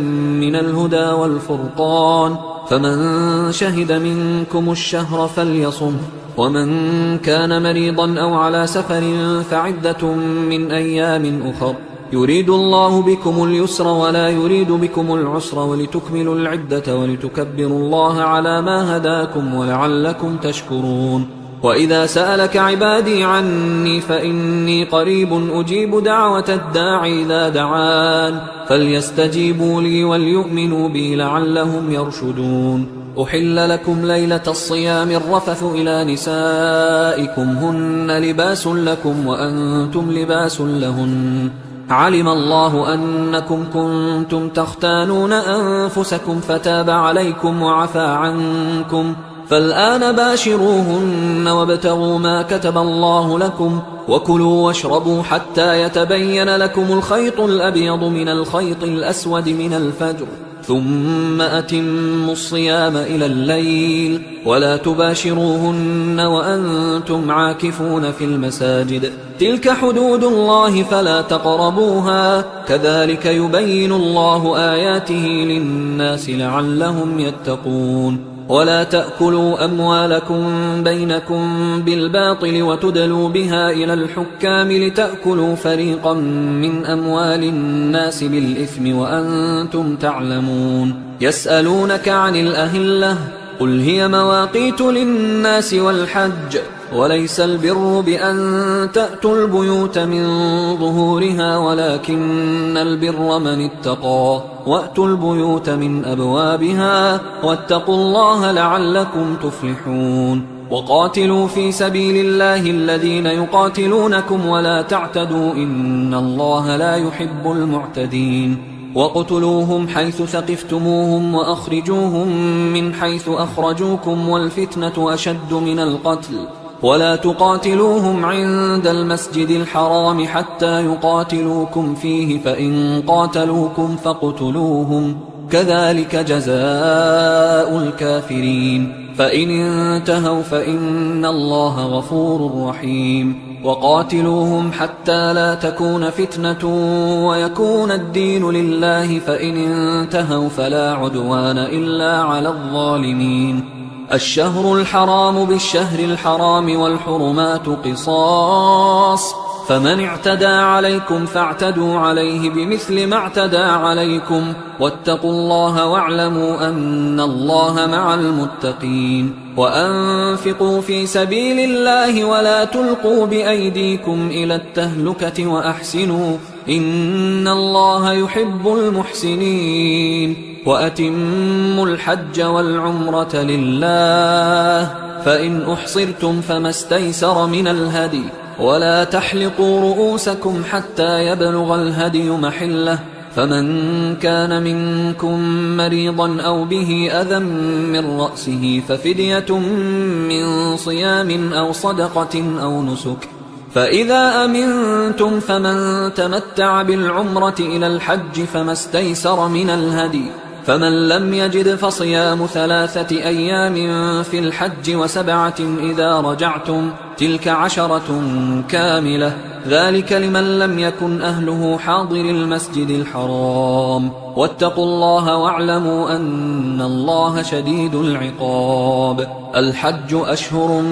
من الهدى والفرقان فمن شهد منكم الشهر فليصمه ومن كان مريضا أو على سفر فعدة من أيام أخر يريد الله بكم اليسر ولا يريد بكم العسر ولتكملوا العدة ولتكبروا الله على ما هداكم ولعلكم تشكرون وإذا سألك عبادي عني فإني قريب أجيب دعوة الداعي إذا دعان فليستجيبوا لي وليؤمنوا بي لعلهم يرشدون أحل لكم ليلة الصيام الرفث إلى نسائكم هن لباس لكم وأنتم لباس لهن علم الله أنكم كنتم تختانون أنفسكم فتاب عليكم وعفى عنكم فالآن باشروهن وابتغوا ما كتب الله لكم وكلوا واشربوا حتى يتبين لكم الخيط الأبيض من الخيط الأسود من الفجر ثم أتموا الصيام إلى الليل ولا تباشروهن وأنتم عاكفون في المساجد تلك حدود الله فلا تقربوها كذلك يبين الله آياته للناس لعلهم يتقون ولا تأكلوا أموالكم بينكم بالباطل وتدلوا بها إلى الحكام لتأكلوا فريقا من أموال الناس بالإثم وأنتم تعلمون يسألونك عن الأهلة قل هي مواقيت للناس والحج وليس البر بأن تأتوا البيوت من ظهورها ولكن البر من اتقى وأتوا البيوت من أبوابها واتقوا الله لعلكم تفلحون وقاتلوا في سبيل الله الذين يقاتلونكم ولا تعتدوا إن الله لا يحب المعتدين وقتلوهم حيث ثقفتموهم وأخرجوهم من حيث أخرجوكم والفتنة أشد من القتل ولا تقاتلوهم عند المسجد الحرام حتى يقاتلوكم فيه فإن قاتلوكم فاقتلوهم كذلك جزاء الكافرين فإن انتهوا فإن الله غفور رحيم وقاتلوهم حتى لا تكون فتنة ويكون الدين لله فإن انتهوا فلا عدوان إلا على الظالمين الشهر الحرام بالشهر الحرام والحرمات قصاص فمن اعتدى عليكم فاعتدوا عليه بمثل ما اعتدى عليكم واتقوا الله واعلموا أن الله مع المتقين وأنفقوا في سبيل الله ولا تلقوا بأيديكم إلى التهلكة وأحسنوا إن الله يحب المحسنين وأتموا الحج والعمرة لله فإن أحصرتم فما استيسر من الهدي ولا تحلقوا رؤوسكم حتى يبلغ الهدي محله فمن كان منكم مريضا أو به أذى من رأسه ففدية من صيام أو صدقة أو نسك فإذا أمنتم فمن تمتع بالعمرة إلى الحج فما استيسر من الهدي فمن لم يجد فصيام 3 أيام في الحج و7 إذا رجعتم تلك 10 كاملة ذلك لمن لم يكن أهله حاضر المسجد الحرام واتقوا الله واعلموا أن الله شديد العقاب الحج أشهر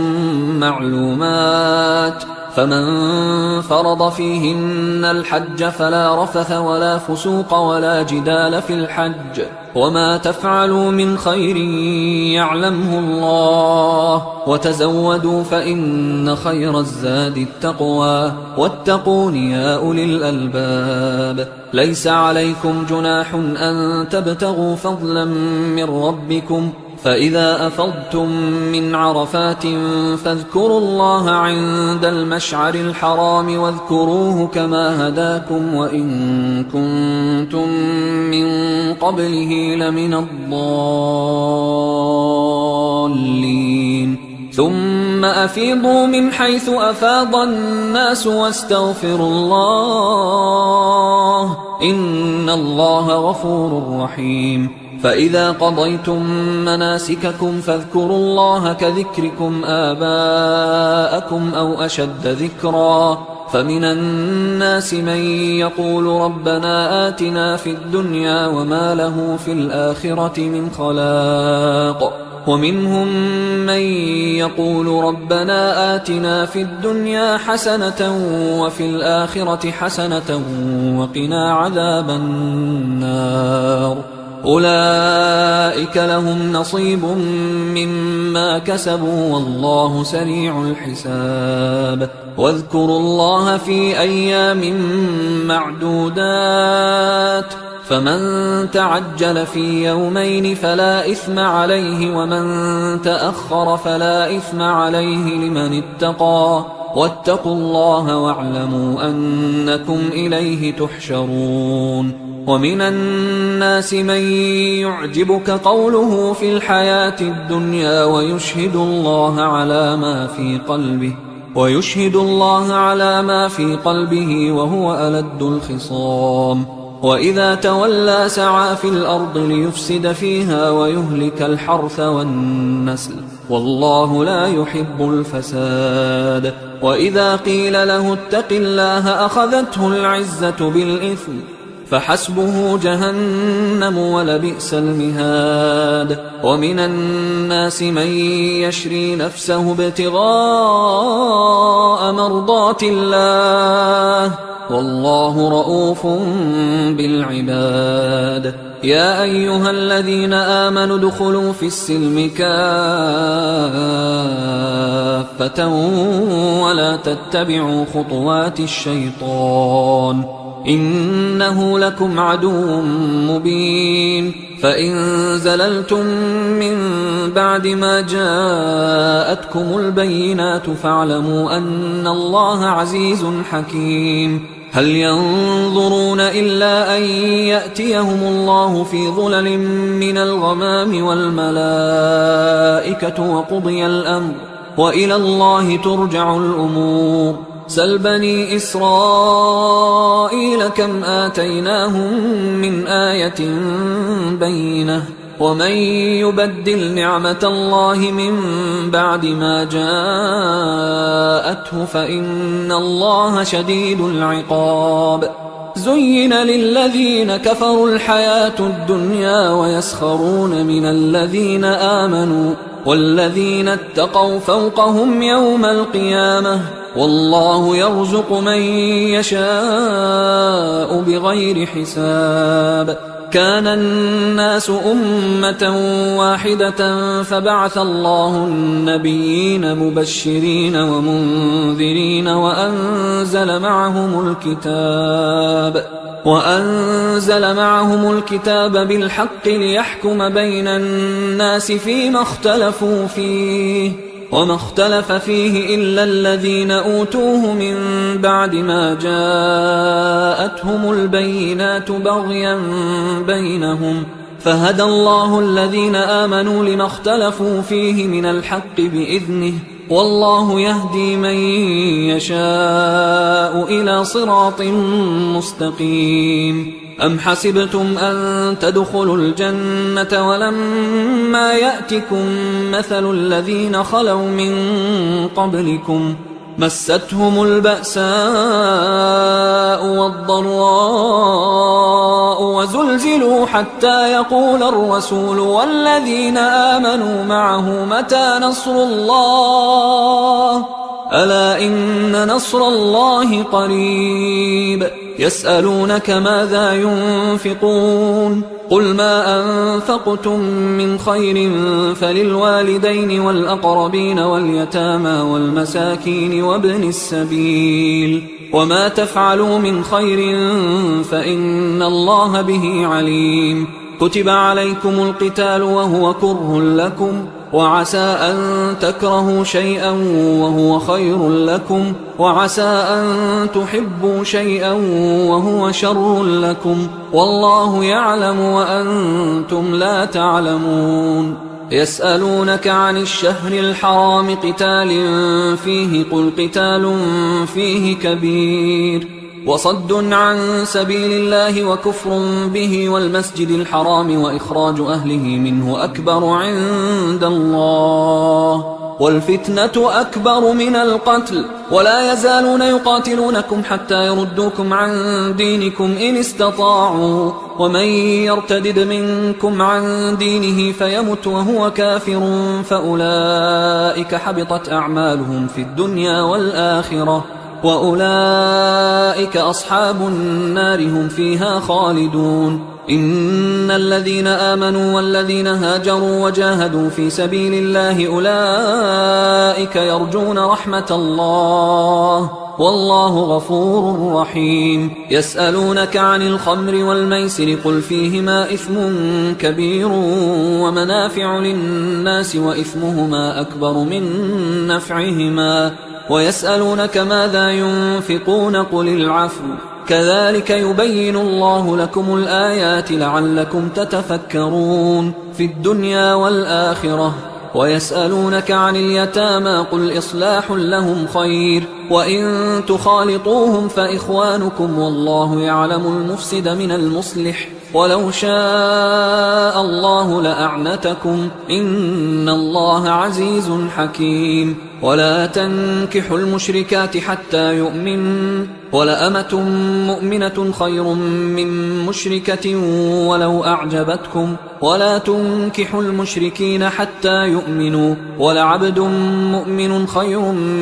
معلومات فمن فرض فيهن الحج فلا رفث ولا فسوق ولا جدال في الحج وما تفعلوا من خير يعلمه الله وتزودوا فإن خير الزاد التقوى واتقون يا أولي الألباب ليس عليكم جناح أن تبتغوا فضلا من ربكم فإذا أفضتم من عرفات فاذكروا الله عند المشعر الحرام واذكروه كما هداكم وإن كنتم من قبله لمن الضالين ثم أفيضوا من حيث أفاض الناس واستغفروا الله إن الله غفور رحيم فإذا قضيتم مناسككم فاذكروا الله كذكركم آباءكم أو أشد ذكرا فمن الناس من يقول ربنا آتنا في الدنيا وما له في الآخرة من خلاق ومنهم من يقول ربنا آتنا في الدنيا حسنة وفي الآخرة حسنة وقنا عذاب النار أولئك لهم نصيب مما كسبوا والله سريع الحساب واذكروا الله في أيام معدودات فمن تعجل في يومين فلا إثم عليه ومن تأخر فلا إثم عليه لمن اتقى واتقوا الله واعلموا أنكم إليه تحشرون ومن الناس من يعجبك قوله في الحياة الدنيا ويشهد الله على ما في قلبه وهو ألد الخصام وإذا تولى سعى في الأرض ليفسد فيها ويهلك الحرث والنسل والله لا يحب الفساد وإذا قيل له اتق الله أخذته العزة بالإثم فحسبه جهنم ولبئس المهاد ومن الناس من يشري نفسه ابتغاء مرضات الله والله رؤوف بالعباد يا أيها الذين آمنوا ادخلوا في السلم كافة ولا تتبعوا خطوات الشيطان إنه لكم عدو مبين فإن زللتم من بعد ما جاءتكم البينات فاعلموا أن الله عزيز حكيم هل ينظرون إلا أن يأتيهم الله في ظلل من الغمام والملائكة وقضي الأمر وإلى الله ترجع الأمور سل بني إسرائيل كم آتيناهم من آية بينة ومن يبدل نعمة الله من بعد ما جاءته فإن الله شديد العقاب زين للذين كفروا الحياة الدنيا ويسخرون من الذين آمنوا والذين اتقوا فوقهم يوم القيامة والله يرزق من يشاء بغير حساب كان الناس أمة واحدة فبعث الله النبيين مبشرين ومنذرين وأنزل معهم الكتاب بالحق ليحكم بين الناس فيما اختلفوا فيه وما اختلف فيه إلا الذين أوتوه من بعد ما جاءتهم البينات بغيا بينهم فهدى الله الذين آمنوا لما اختلفوا فيه من الحق بإذنه والله يهدي من يشاء إلى صراط مستقيم أم حسبتم أن تدخلوا الجنة ولما يأتكم مثل الذين خلوا من قبلكم مستهم البأساء والضراء وزلزلوا حتى يقول الرسول والذين آمنوا معه متى نصر الله ألا إن نصر الله قريب يسألونك ماذا ينفقون قل ما أنفقتم من خير فللوالدين والأقربين واليتامى والمساكين وابن السبيل وما تفعلوا من خير فإن الله به عليم كتب عليكم القتال وهو كره لكم، وعسى أن تكرهوا شيئا وهو خير لكم، وعسى أن تحبوا شيئا وهو شر لكم، والله يعلم وأنتم لا تعلمون. يسألونك عن الشهر الحرام قتال فيه، قل قتال فيه كبير، وصد عن سبيل الله وكفر به والمسجد الحرام وإخراج أهله منه أكبر عند الله، والفتنة أكبر من القتل، ولا يزالون يقاتلونكم حتى يردوكم عن دينكم إن استطاعوا، ومن يرتدد منكم عن دينه فيمت وهو كافر فأولئك حبطت أعمالهم في الدنيا والآخرة، وأولئك أصحاب النار هم فيها خالدون. إن الذين آمنوا والذين هاجروا وجاهدوا في سبيل الله أولئك يرجون رحمة الله، والله غفور رحيم. يسألونك عن الخمر والميسر قل فيهما إثم كبير ومنافع للناس وإثمهما أكبر من نفعهما، ويسألونك ماذا ينفقون قل العفو، كذلك يبين الله لكم الآيات لعلكم تتفكرون في الدنيا والآخرة. ويسألونك عن اليتامى قل إصلاح لهم خير، وإن تخالطوهم فإخوانكم والله يعلم المفسد من المصلح، ولو شاء الله لأعنتكم إن الله عزيز حكيم. ولا تنكحوا المشركات حتى يؤمن، ولأمة مؤمنة خير من مشركة ولو أعجبتكم، ولا تنكحوا المشركين حتى يؤمنوا، ولعبد مؤمن خير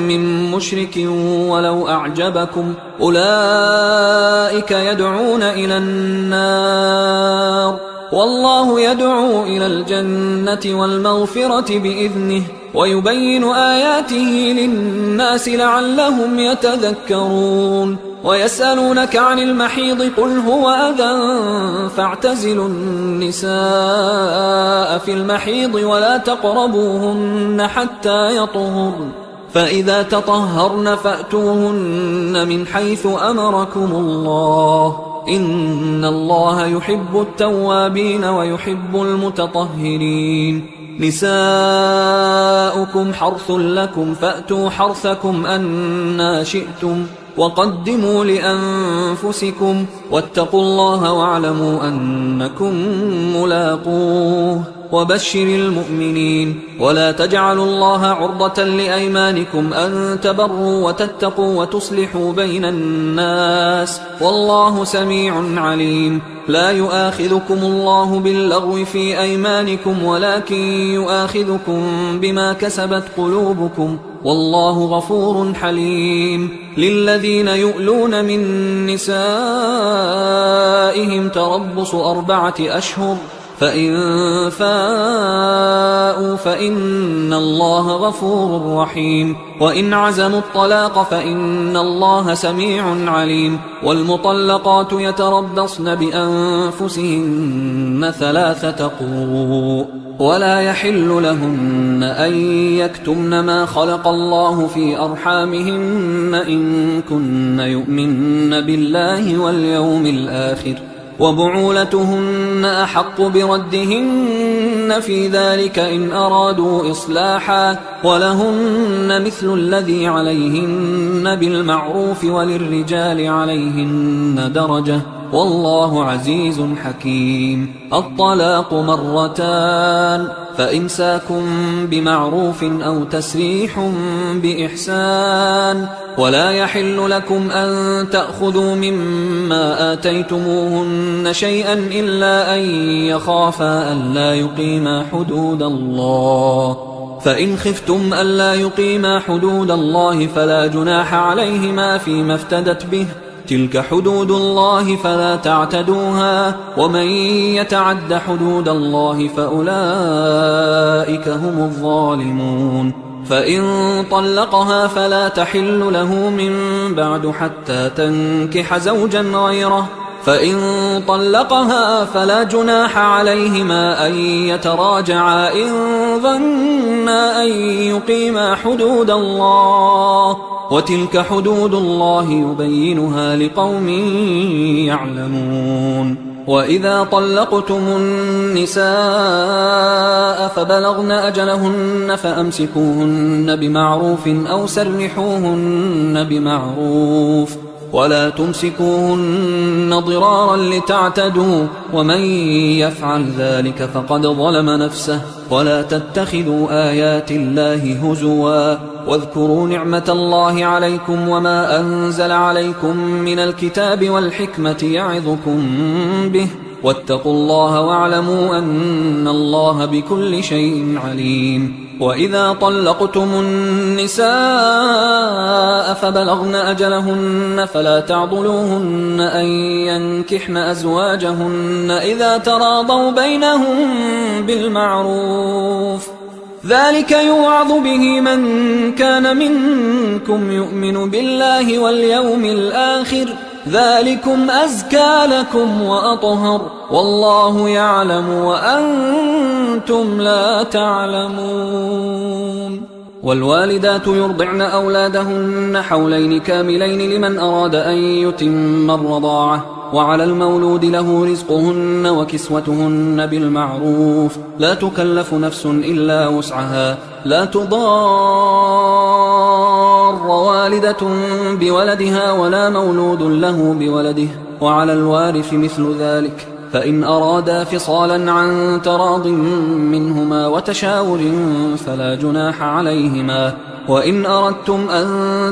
من مشرك ولو أعجبكم، أولئك يدعون إلى النار والله يدعو إلى الجنة والمغفرة بإذنه، ويبين آياته للناس لعلهم يتذكرون. ويسألونك عن المحيض قل هو أذى فاعتزلوا النساء في المحيض ولا تقربوهن حتى يطهرن، فإذا تطهرن فأتوهن من حيث أمركم الله، إن الله يحب التوابين ويحب المتطهرين. نساؤكم حرث لكم فأتوا حرثكم أنى شئتم، وقدموا لأنفسكم واتقوا الله واعلموا أنكم ملاقوه، وبشر المؤمنين. ولا تجعلوا الله عرضة لأيمانكم أن تبروا وتتقوا وتصلحوا بين الناس، والله سميع عليم. لا يؤاخذكم الله باللغو في أيمانكم ولكن يؤاخذكم بما كسبت قلوبكم، والله غفور حليم. للذين يؤلون من نسائهم تربص 4 أشهر، فإن فاءوا فإن الله غفور رحيم، وإن عزموا الطلاق فإن الله سميع عليم. والمطلقات يتربصن بأنفسهن 3 قروء، ولا يحل لهن أن يكتمن ما خلق الله في أرحامهن إن كن يؤمن بالله واليوم الآخر، وبعولتهن أحق بردهن في ذلك إن أرادوا إصلاحا، ولهن مثل الذي عليهن بالمعروف وللرجال عليهن درجة، والله عزيز حكيم. الطلاق 2، فإمساك بمعروف أو تسريح بإحسان، ولا يحل لكم أن تأخذوا مما آتيتموهن شيئا إلا أن يخافا ألا يقيما حدود الله، فإن خفتم ألا يقيما حدود الله فلا جناح عليهما فيما افتدت به، تلك حدود الله فلا تعتدوها، ومن يتعد حدود الله فأولئك هم الظالمون. فإن طلقها فلا تحل له من بعد حتى تنكح زوجا غيره، فإن طلقها فلا جناح عليهما أن يتراجعا إن ظنا أن يقيما حدود الله، وتلك حدود الله يبينها لقوم يعلمون. وإذا طلقتم النساء فبلغن أجلهن فأمسكوهن بمعروف أو سرحوهن بمعروف، ولا تمسكوهن ضرارا لتعتدوا، ومن يفعل ذلك فقد ظلم نفسه. ولا تتخذوا آيات الله هزوا، واذكروا نعمة الله عليكم وما أنزل عليكم من الكتاب والحكمة يعظكم به، واتقوا الله واعلموا أن الله بكل شيء عليم. وإذا طلقتم النساء فبلغن أجلهن فلا تعضلوهن أن ينكحن أزواجهن إذا تراضوا بينهم بالمعروف، ذلك يوعظ به من كان منكم يؤمن بالله واليوم الآخر، ذلكم أزكى لكم وأطهر، والله يعلم وأنتم لا تعلمون. والوالدات يرضعن أولادهن حولين كاملين لمن أراد أن يتم الرضاعة، وعلى المولود له رزقهن وكسوتهن بالمعروف، لا تكلف نفس إلا وسعها، لا تضار والدة بولدها ولا مولود له بولده، وعلى الوارث مثل ذلك، فإن أرادا فصالا عن تراض منهما وتشاور فلا جناح عليهما. وإن أردتم أن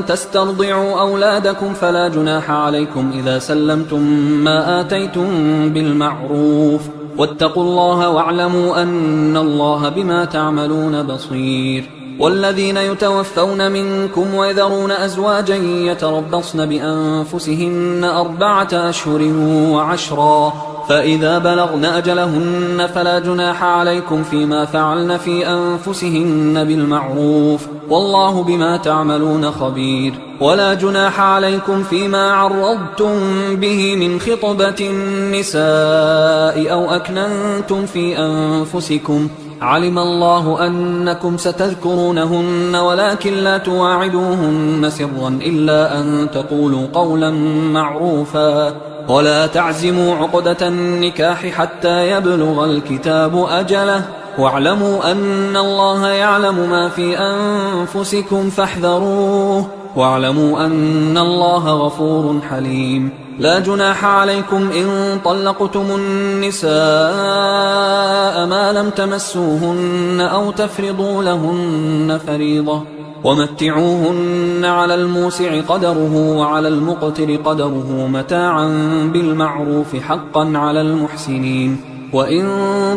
تسترضعوا أولادكم فلا جناح عليكم إذا سلمتم ما آتيتم بالمعروف، واتقوا الله واعلموا أن الله بما تعملون بصير. والذين يتوفون منكم ويذرون أزواجا يتربصن بأنفسهن 4 أشهر و10، فإذا بلغن أجلهن فلا جناح عليكم فيما فعلن في أنفسهن بالمعروف، والله بما تعملون خبير. ولا جناح عليكم فيما عرضتم به من خطبة النساء أو أكننتم في أنفسكم، علم الله أنكم ستذكرونهن ولكن لا تواعدوهن سرا إلا أن تقولوا قولا معروفا، ولا تعزموا عقدة النكاح حتى يبلغ الكتاب أجله، واعلموا أن الله يعلم ما في أنفسكم فاحذروه، واعلموا أن الله غفور حليم. لا جناح عليكم إن طلقتم النساء ما لم تمسوهن أو تفرضوا لهن فريضة، ومتعوهن على الموسع قدره وعلى المقتر قدره متاعا بالمعروف حقا على المحسنين. وإن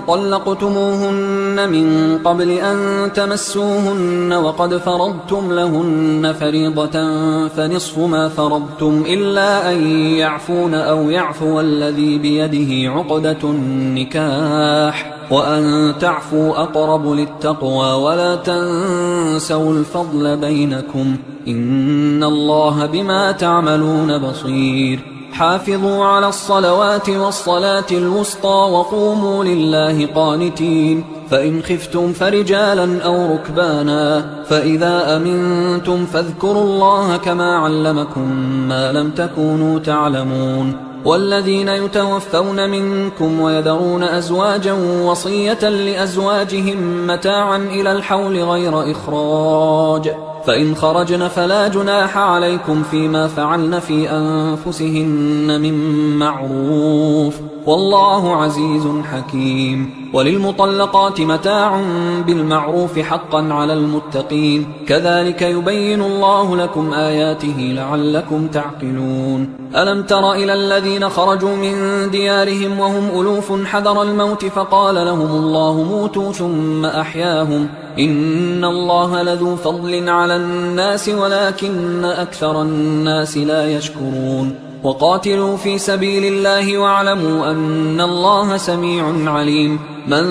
طلقتموهن من قبل أن تمسوهن وقد فرضتم لهن فريضة فنصف ما فرضتم إلا أن يعفون أو يعفو الذي بيده عقدة النكاح، وأن تعفوا أقرب للتقوى، ولا تنسوا الفضل بينكم، إن الله بما تعملون بصير. حافظوا على الصلوات والصلاة الوسطى وقوموا لله قانتين، فإن خفتم فرجالا أو ركبانا، فإذا أمنتم فاذكروا الله كما علمكم ما لم تكونوا تعلمون. والذين يتوفون منكم ويذرون أزواجا وصية لأزواجهم متاعا إلى الحول غير إخراج، فإن خرجن فلا جناح عليكم فيما فعلن في أنفسهن من معروف، والله عزيز حكيم. وللمطلقات متاع بالمعروف حقا على المتقين، كذلك يبين الله لكم آياته لعلكم تعقلون. ألم تر إلى الذين خرجوا من ديارهم وهم ألوف حذر الموت فقال لهم الله موتوا ثم أحياهم، إن الله لذو فضل على الناس ولكن أكثر الناس لا يشكرون. وقاتلوا في سبيل الله واعلموا أن الله سميع عليم. من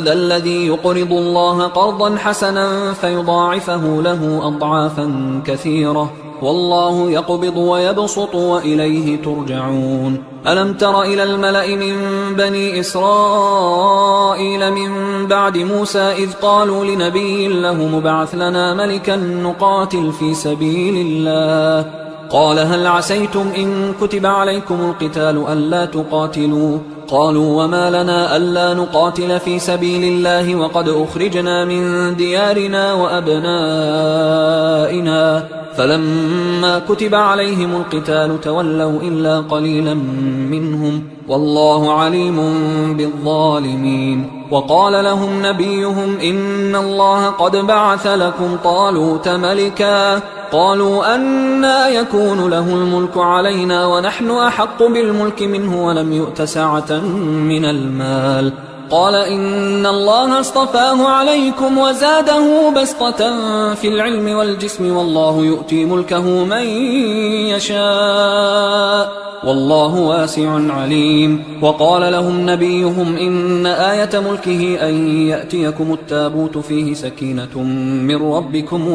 ذا الذي يقرض الله قرضا حسنا فيضاعفه له أضعافا كثيرة والله يقبض ويبسط وإليه ترجعون. ألم تر إلى الملأ من بني إسرائيل من بعد موسى إذ قالوا لنبي له مبعث لنا ملكا نقاتل في سبيل الله قال هل عسيتم إن كتب عليكم القتال ألا تقاتلوا قالوا وما لنا ألا نقاتل في سبيل الله وقد أخرجنا من ديارنا وأبنائنا فلما كتب عليهم القتال تولوا إلا قليلا منهم والله عليم بالظالمين. وقال لهم نبيهم إن الله قد بعث لكم طالوت ملكا قالوا أنى يكون له الملك علينا ونحن أحق بالملك منه ولم يؤت سعة من المال قال إن الله اصطفاه عليكم وزاده بسطة في العلم والجسم والله يؤتي ملكه من يشاء والله واسع عليم. وقال لهم نبيهم إن آية ملكه أن يأتيكم التابوت فيه سكينة من ربكم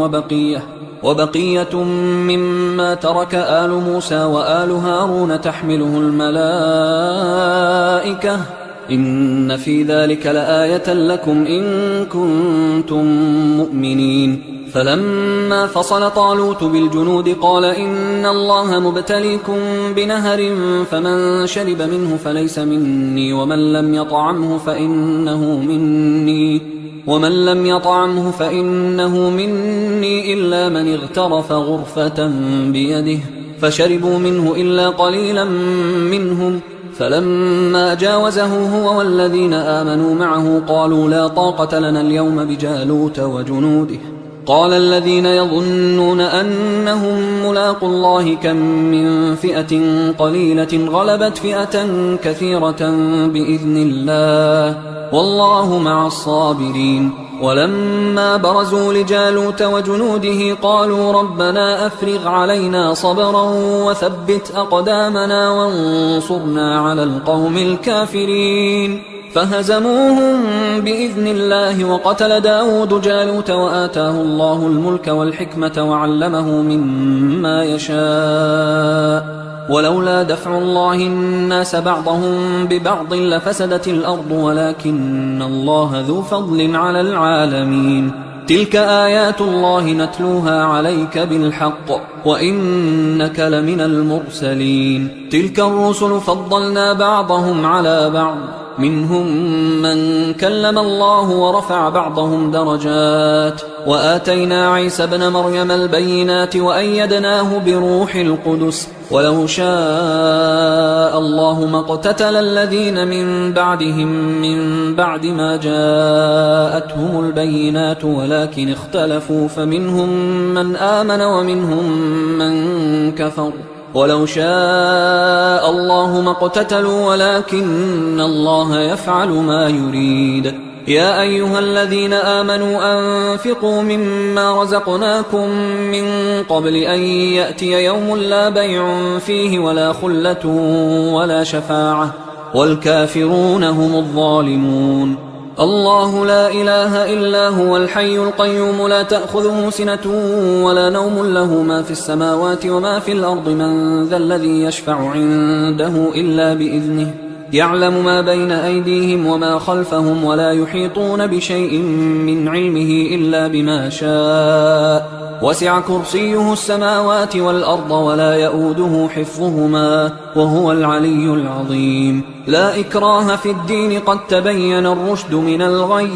وبقية مما ترك آل موسى وآل هارون تحمله الملائكة إن في ذلك لآية لكم إن كنتم مؤمنين. فلما فصل طالوت بالجنود قال إن الله مبتليكم بنهر فمن شرب منه فليس مني ومن لم يطعمه فإنه مني إلا من اغترف غرفة بيده فشربوا منه إلا قليلا منهم فلما جاوزه هو والذين آمنوا معه قالوا لا طاقة لنا اليوم بجالوت وجنوده قال الذين يظنون أنهم ملاقوا الله كم من فئة قليلة غلبت فئة كثيرة بإذن الله والله مع الصابرين. ولما برزوا لجالوت وجنوده قالوا ربنا أفرغ علينا صبرا وثبت أقدامنا وانصرنا على القوم الكافرين فهزموهم بإذن الله. وقتل داود جالوت وآتاه الله الملك والحكمة وعلمه مما يشاء ولولا دفع الله الناس بعضهم ببعض لفسدت الأرض ولكن الله ذو فضل على العالمين. تلك آيات الله نتلوها عليك بالحق وإنك لمن المرسلين. تلك الرسل فضلنا بعضهم على بعض منهم من كلم الله ورفع بعضهم درجات وآتينا عيسى ابن مريم البينات وأيدناه بروح القدس ولو شاء الله ما اقتتل الذين من بعدهم من بعد ما جاءتهم البينات ولكن اختلفوا فمنهم من آمن ومنهم من كفر ولو شاء الله ما اقتتلوا ولكن الله يفعل ما يريد. يا أيها الذين آمنوا أنفقوا مما رزقناكم من قبل أن يأتي يوم لا بيع فيه ولا خلة ولا شفاعة والكافرون هم الظالمون. الله لا إله إلا هو الحي القيوم لا تأخذه سنة ولا نوم له ما في السماوات وما في الأرض من ذا الذي يشفع عنده إلا بإذنه يعلم ما بين أيديهم وما خلفهم ولا يحيطون بشيء من علمه إلا بما شاء وسع كرسيه السماوات والأرض ولا يؤوده حفظهما وهو العلي العظيم. لا إكراه في الدين قد تبين الرشد من الغي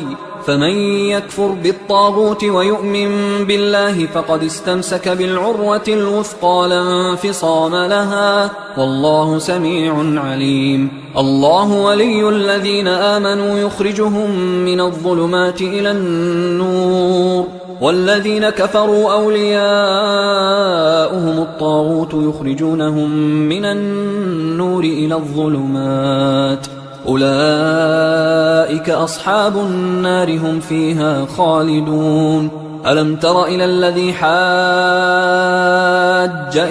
فمن يكفر بالطاغوت ويؤمن بالله فقد استمسك بالعروة الوثقى لا انفصام لها والله سميع عليم. الله ولي الذين آمنوا يخرجهم من الظلمات إلى النور والذين كفروا أولياؤهم الطاغوت يخرجونهم من النور إلى الظلمات أولئك أصحاب النار هم فيها خالدون. ألم تر إلى الذي حاج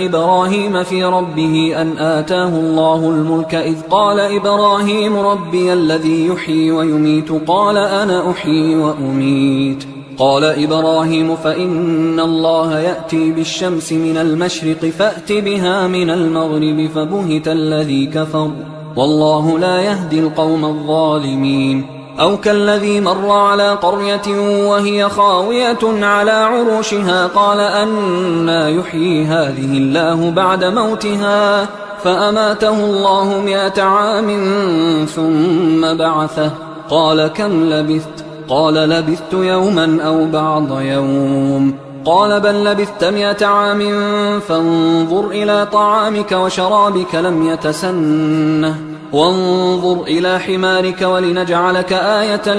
إبراهيم في ربه أن آتاه الله الملك إذ قال إبراهيم ربي الذي يحيي ويميت قال أنا أحيي وأميت قال إبراهيم فإن الله يأتي بالشمس من المشرق فأت بها من المغرب فبهت الذي كفر والله لا يهدي القوم الظالمين. أو كالذي مر على قرية وهي خاوية على عروشها قال أنى يحيي هذه الله بعد موتها فأماته الله 100 عام ثم بعثه قال كم لبثت؟ قال لبثت يوما أو بعض يوم. قال بل لبثت 100 عام فانظر إلى طعامك وشرابك لم يتسنه وانظر إلى حمارك ولنجعلك آية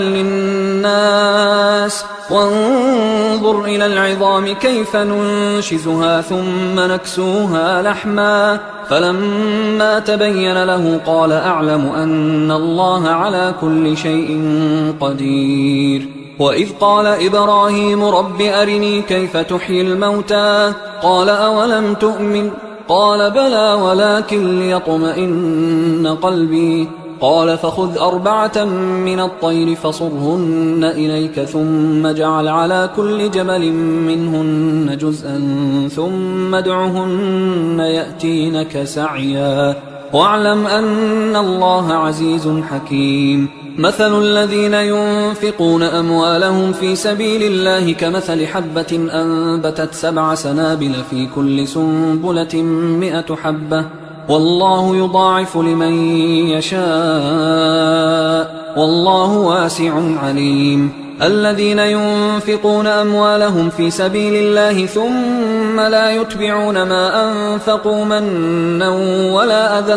للناس وانظر إلى العظام كيف ننشزها ثم نكسوها لحما فلما تبين له قال أعلم أن الله على كل شيء قدير. وإذ قال إبراهيم رب أرني كيف تحيي الموتى قال أولم تؤمن قال بلى ولكن ليطمئن قلبي قال فخذ 4 من الطير فصرهن إليك ثم اجعل على كل جبل منهن جزءا ثم ادعهن يأتينك سعيا واعلم أن الله عزيز حكيم. مثل الذين ينفقون أموالهم في سبيل الله كمثل حبة أنبتت 7 سنابل في كل سنبلة 100 حبة والله يضاعف لمن يشاء والله واسع عليم. الذين ينفقون أموالهم في سبيل الله ثم لا يتبعون ما أنفقوا منا ولا أذى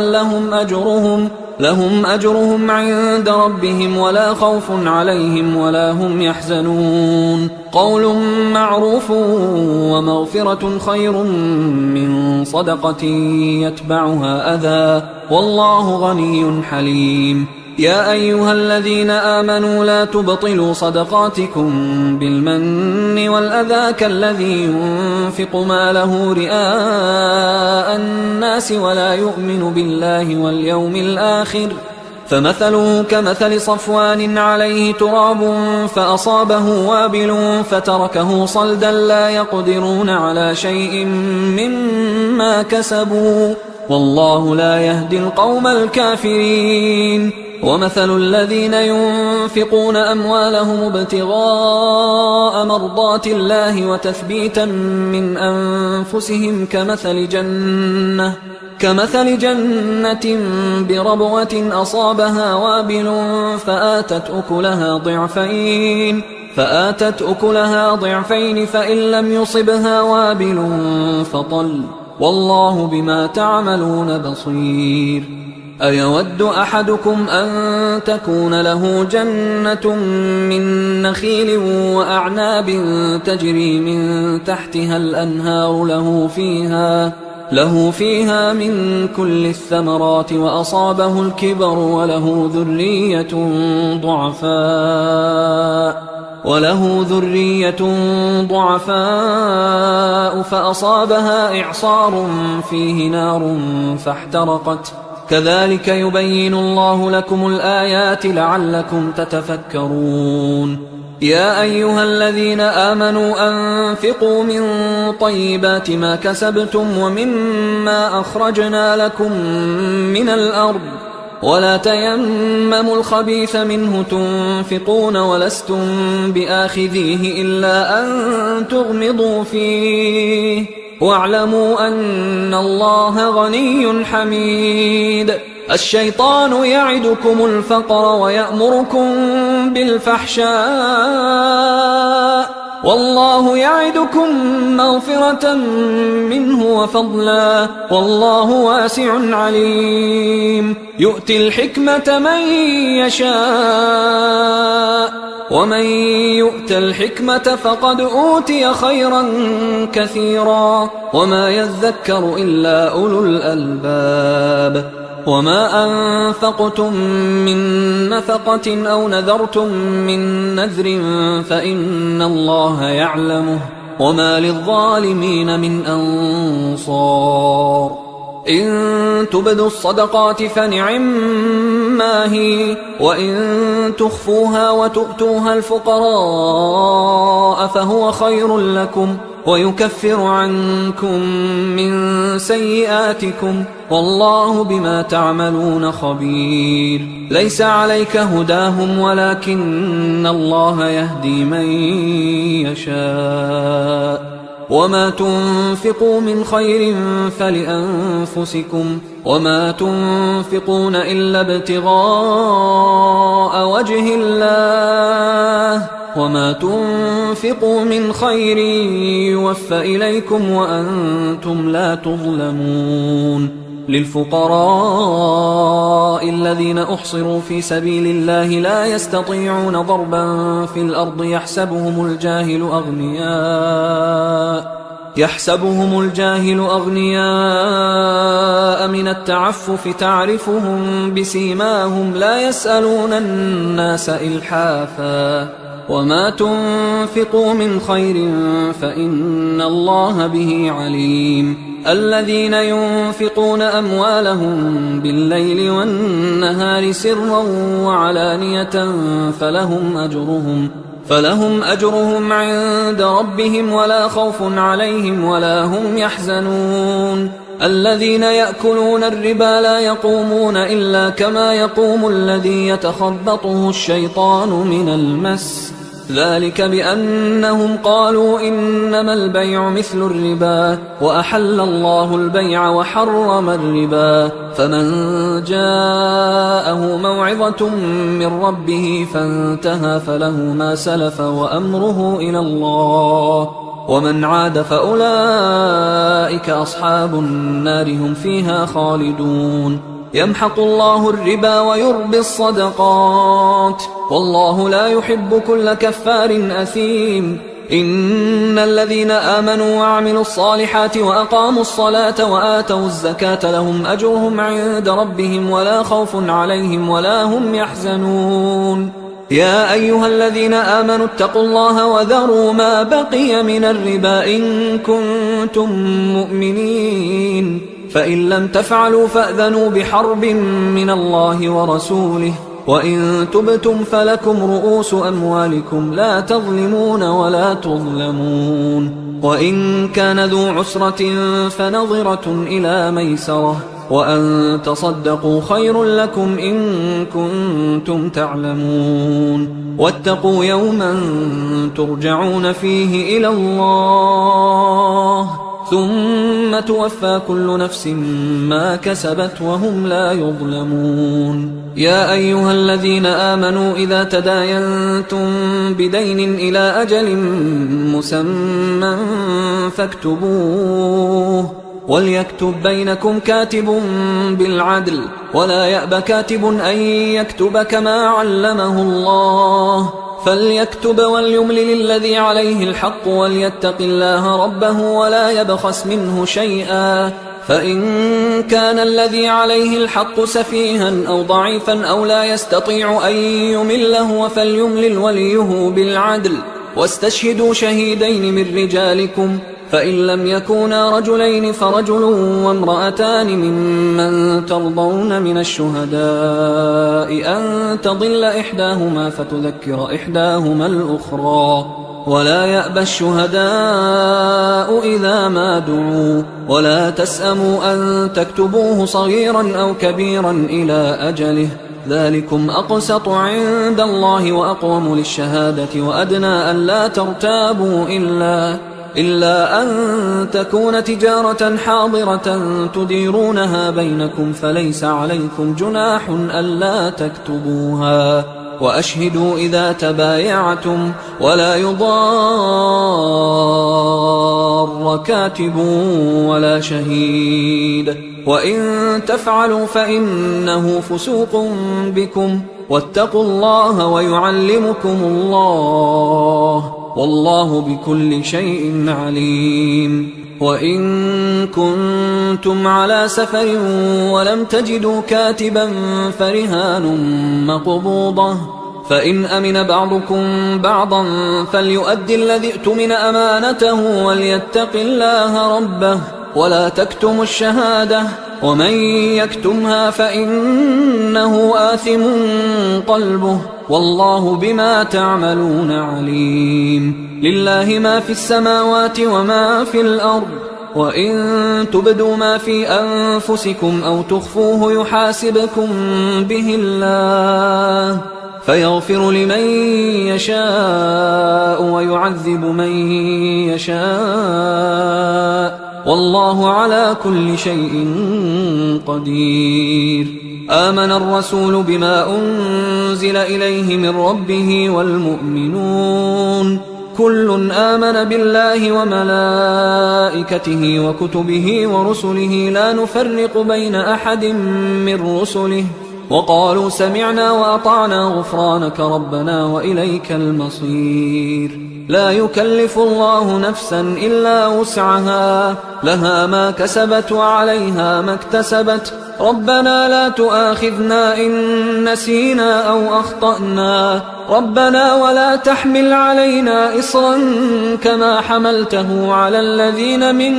لهم أجرهم عند ربهم ولا خوف عليهم ولا هم يحزنون. قول معروف ومغفرة خير من صدقة يتبعها أذى والله غني حليم. يا أيها الذين آمنوا لا تبطلوا صدقاتكم بالمن والأذى كالذي ينفق ماله رئاء الناس ولا يؤمن بالله واليوم الآخر فمثله كمثل صفوان عليه تراب فأصابه وابل فتركه صلدا لا يقدرون على شيء مما كسبوا والله لا يهدي القوم الكافرين. ومثل الذين ينفقون أموالهم ابتغاء مرضات الله وتثبيتا من أنفسهم كمثل جنة بربوة أصابها وابل فآتت أكلها ضعفين فإن لم يصبها وابل فطل والله بما تعملون بصير. أيود أحدكم أن تكون له جنة من نخيل وأعناب تجري من تحتها الأنهار له فيها من كل الثمرات وأصابه الكبر وله ذرية ضعفاء فأصابها إعصار فيه نار فاحترقت كذلك يبين الله لكم الآيات لعلكم تتفكرون. يا أيها الذين آمنوا أنفقوا من طيبات ما كسبتم ومما أخرجنا لكم من الأرض ولا تيمموا الخبيث منه تنفقون ولستم بآخذيه إلا أن تغمضوا فيه واعلموا أن الله غني حميد. الشيطان يعدكم الفقر ويأمركم بالفحشاء والله يعدكم مغفرة منه وفضلا والله واسع عليم. يؤتي الحكمة من يشاء ومن يؤت الحكمة فقد أوتي خيرا كثيرا وما يذكر إلا أولو الألباب. وما أنفقتم من نفقة أو نذرتم من نذر فإن الله يعلمه وما للظالمين من أنصار. إن تبدوا الصدقات فنعما هي، وإن تخفوها وتؤتوها الفقراء فهو خير لكم ويكفر عنكم من سيئاتكم والله بما تعملون خبير. ليس عليك هداهم ولكن الله يهدي من يشاء. وما تنفقوا من خير فلأنفسكم وما تنفقون إلا ابتغاء وجه الله وما تنفقوا من خير يوفى إليكم وأنتم لا تظلمون. للفقراء الذين أحصروا في سبيل الله لا يستطيعون ضربا في الأرض يحسبهم الجاهل أغنياء من التعفف تعرفهم بسيماهم لا يسألون الناس إلحافا. وما تنفقوا من خير فإن الله به عليم. الذين ينفقون أموالهم بالليل والنهار سرا وعلانية فلهم أجرهم عند ربهم ولا خوف عليهم ولا هم يحزنون. الذين يأكلون الربا لا يقومون إلا كما يقوم الذي يتخبطه الشيطان من المس، ذلك بأنهم قالوا إنما البيع مثل الربا وأحل الله البيع وحرم الربا. فمن جاءه موعظة من ربه فانتهى فله ما سلف وأمره إلى الله ومن عاد فأولئك أصحاب النار هم فيها خالدون. يمحق الله الربا ويربي الصدقات والله لا يحب كل كفار أثيم. إن الذين آمنوا وعملوا الصالحات وأقاموا الصلاة وآتوا الزكاة لهم أجرهم عند ربهم ولا خوف عليهم ولا هم يحزنون. يا أيها الذين آمنوا اتقوا الله وذروا ما بقي من الربا إن كنتم مؤمنين، فإن لم تفعلوا فأذنوا بحرب من الله ورسوله، وإن تبتم فلكم رؤوس أموالكم لا تظلمون ولا تظلمون. وإن كان ذو عسرة فنظرة إلى ميسرة، وأن تصدقوا خير لكم إن كنتم تعلمون. واتقوا يوما ترجعون فيه إلى الله ثم توفى كل نفس ما كسبت وهم لا يظلمون. يا أيها الذين آمنوا إذا تداينتم بدين إلى أجل مسمى فاكتبوه، وليكتب بينكم كاتب بالعدل ولا يأب كاتب أن يكتب كما علمه الله، فليكتب وليملل الذي عليه الحق وليتق الله ربه ولا يبخس منه شيئا، فإن كان الذي عليه الحق سفيها أو ضعيفا أو لا يستطيع أن يمله فليملل وليه بالعدل، واستشهدوا شهيدين من رجالكم، فإن لم يكونا رجلين فرجل وامرأتان ممن ترضون من الشهداء أن تضل إحداهما فتذكر إحداهما الأخرى، ولا يأبى الشهداء إذا ما دعوا، ولا تسأموا أن تكتبوه صغيرا أو كبيرا إلى أجله، ذلكم أقسط عند الله وأقوم للشهادة وأدنى أن لا ترتابوا إلا أن تكون تجارة حاضرة تديرونها بينكم فليس عليكم جناح ألا تكتبوها، وأشهدوا إذا تبايعتم ولا يضار كاتب ولا شهيد، وإن تفعلوا فإنه فسوق بكم، واتقوا الله ويعلمكم الله والله بكل شيء عليم. وإن كنتم على سفر ولم تجدوا كاتبا فرهان مقبوضة، فإن أمن بعضكم بعضا فليؤدي الذي اؤتمن أمانته وليتق الله ربه، ولا تكتموا الشهادة ومن يكتمها فإنه آثم قلبه والله بما تعملون عليم. لله ما في السماوات وما في الأرض وإن تبدوا ما في أنفسكم أو تخفوه يحاسبكم به الله فيغفر لمن يشاء ويعذب من يشاء والله على كل شيء قدير. آمن الرسول بما أنزل إليه من ربه والمؤمنون كل آمن بالله وملائكته وكتبه ورسله لا نفرق بين أحد من رسله وقالوا سمعنا وأطعنا غفرانك ربنا وإليك المصير. لا يكلف الله نفسا إلا وسعها لها ما كسبت وعليها ما اكتسبت ربنا لا تؤاخذنا إن نسينا أو أخطأنا ربنا ولا تحمل علينا إصرا كما حملته على الذين من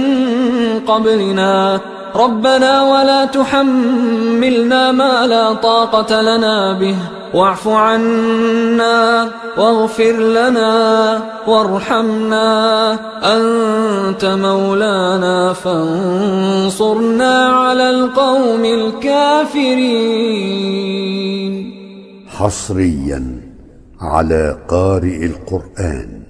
قبلنا ربنا ولا تحملنا ما لا طاقة لنا به واعف عنا واغفر لنا وارحمنا أنت مولانا فانصرنا على القوم الكافرين. حصريا على قارئ القرآن.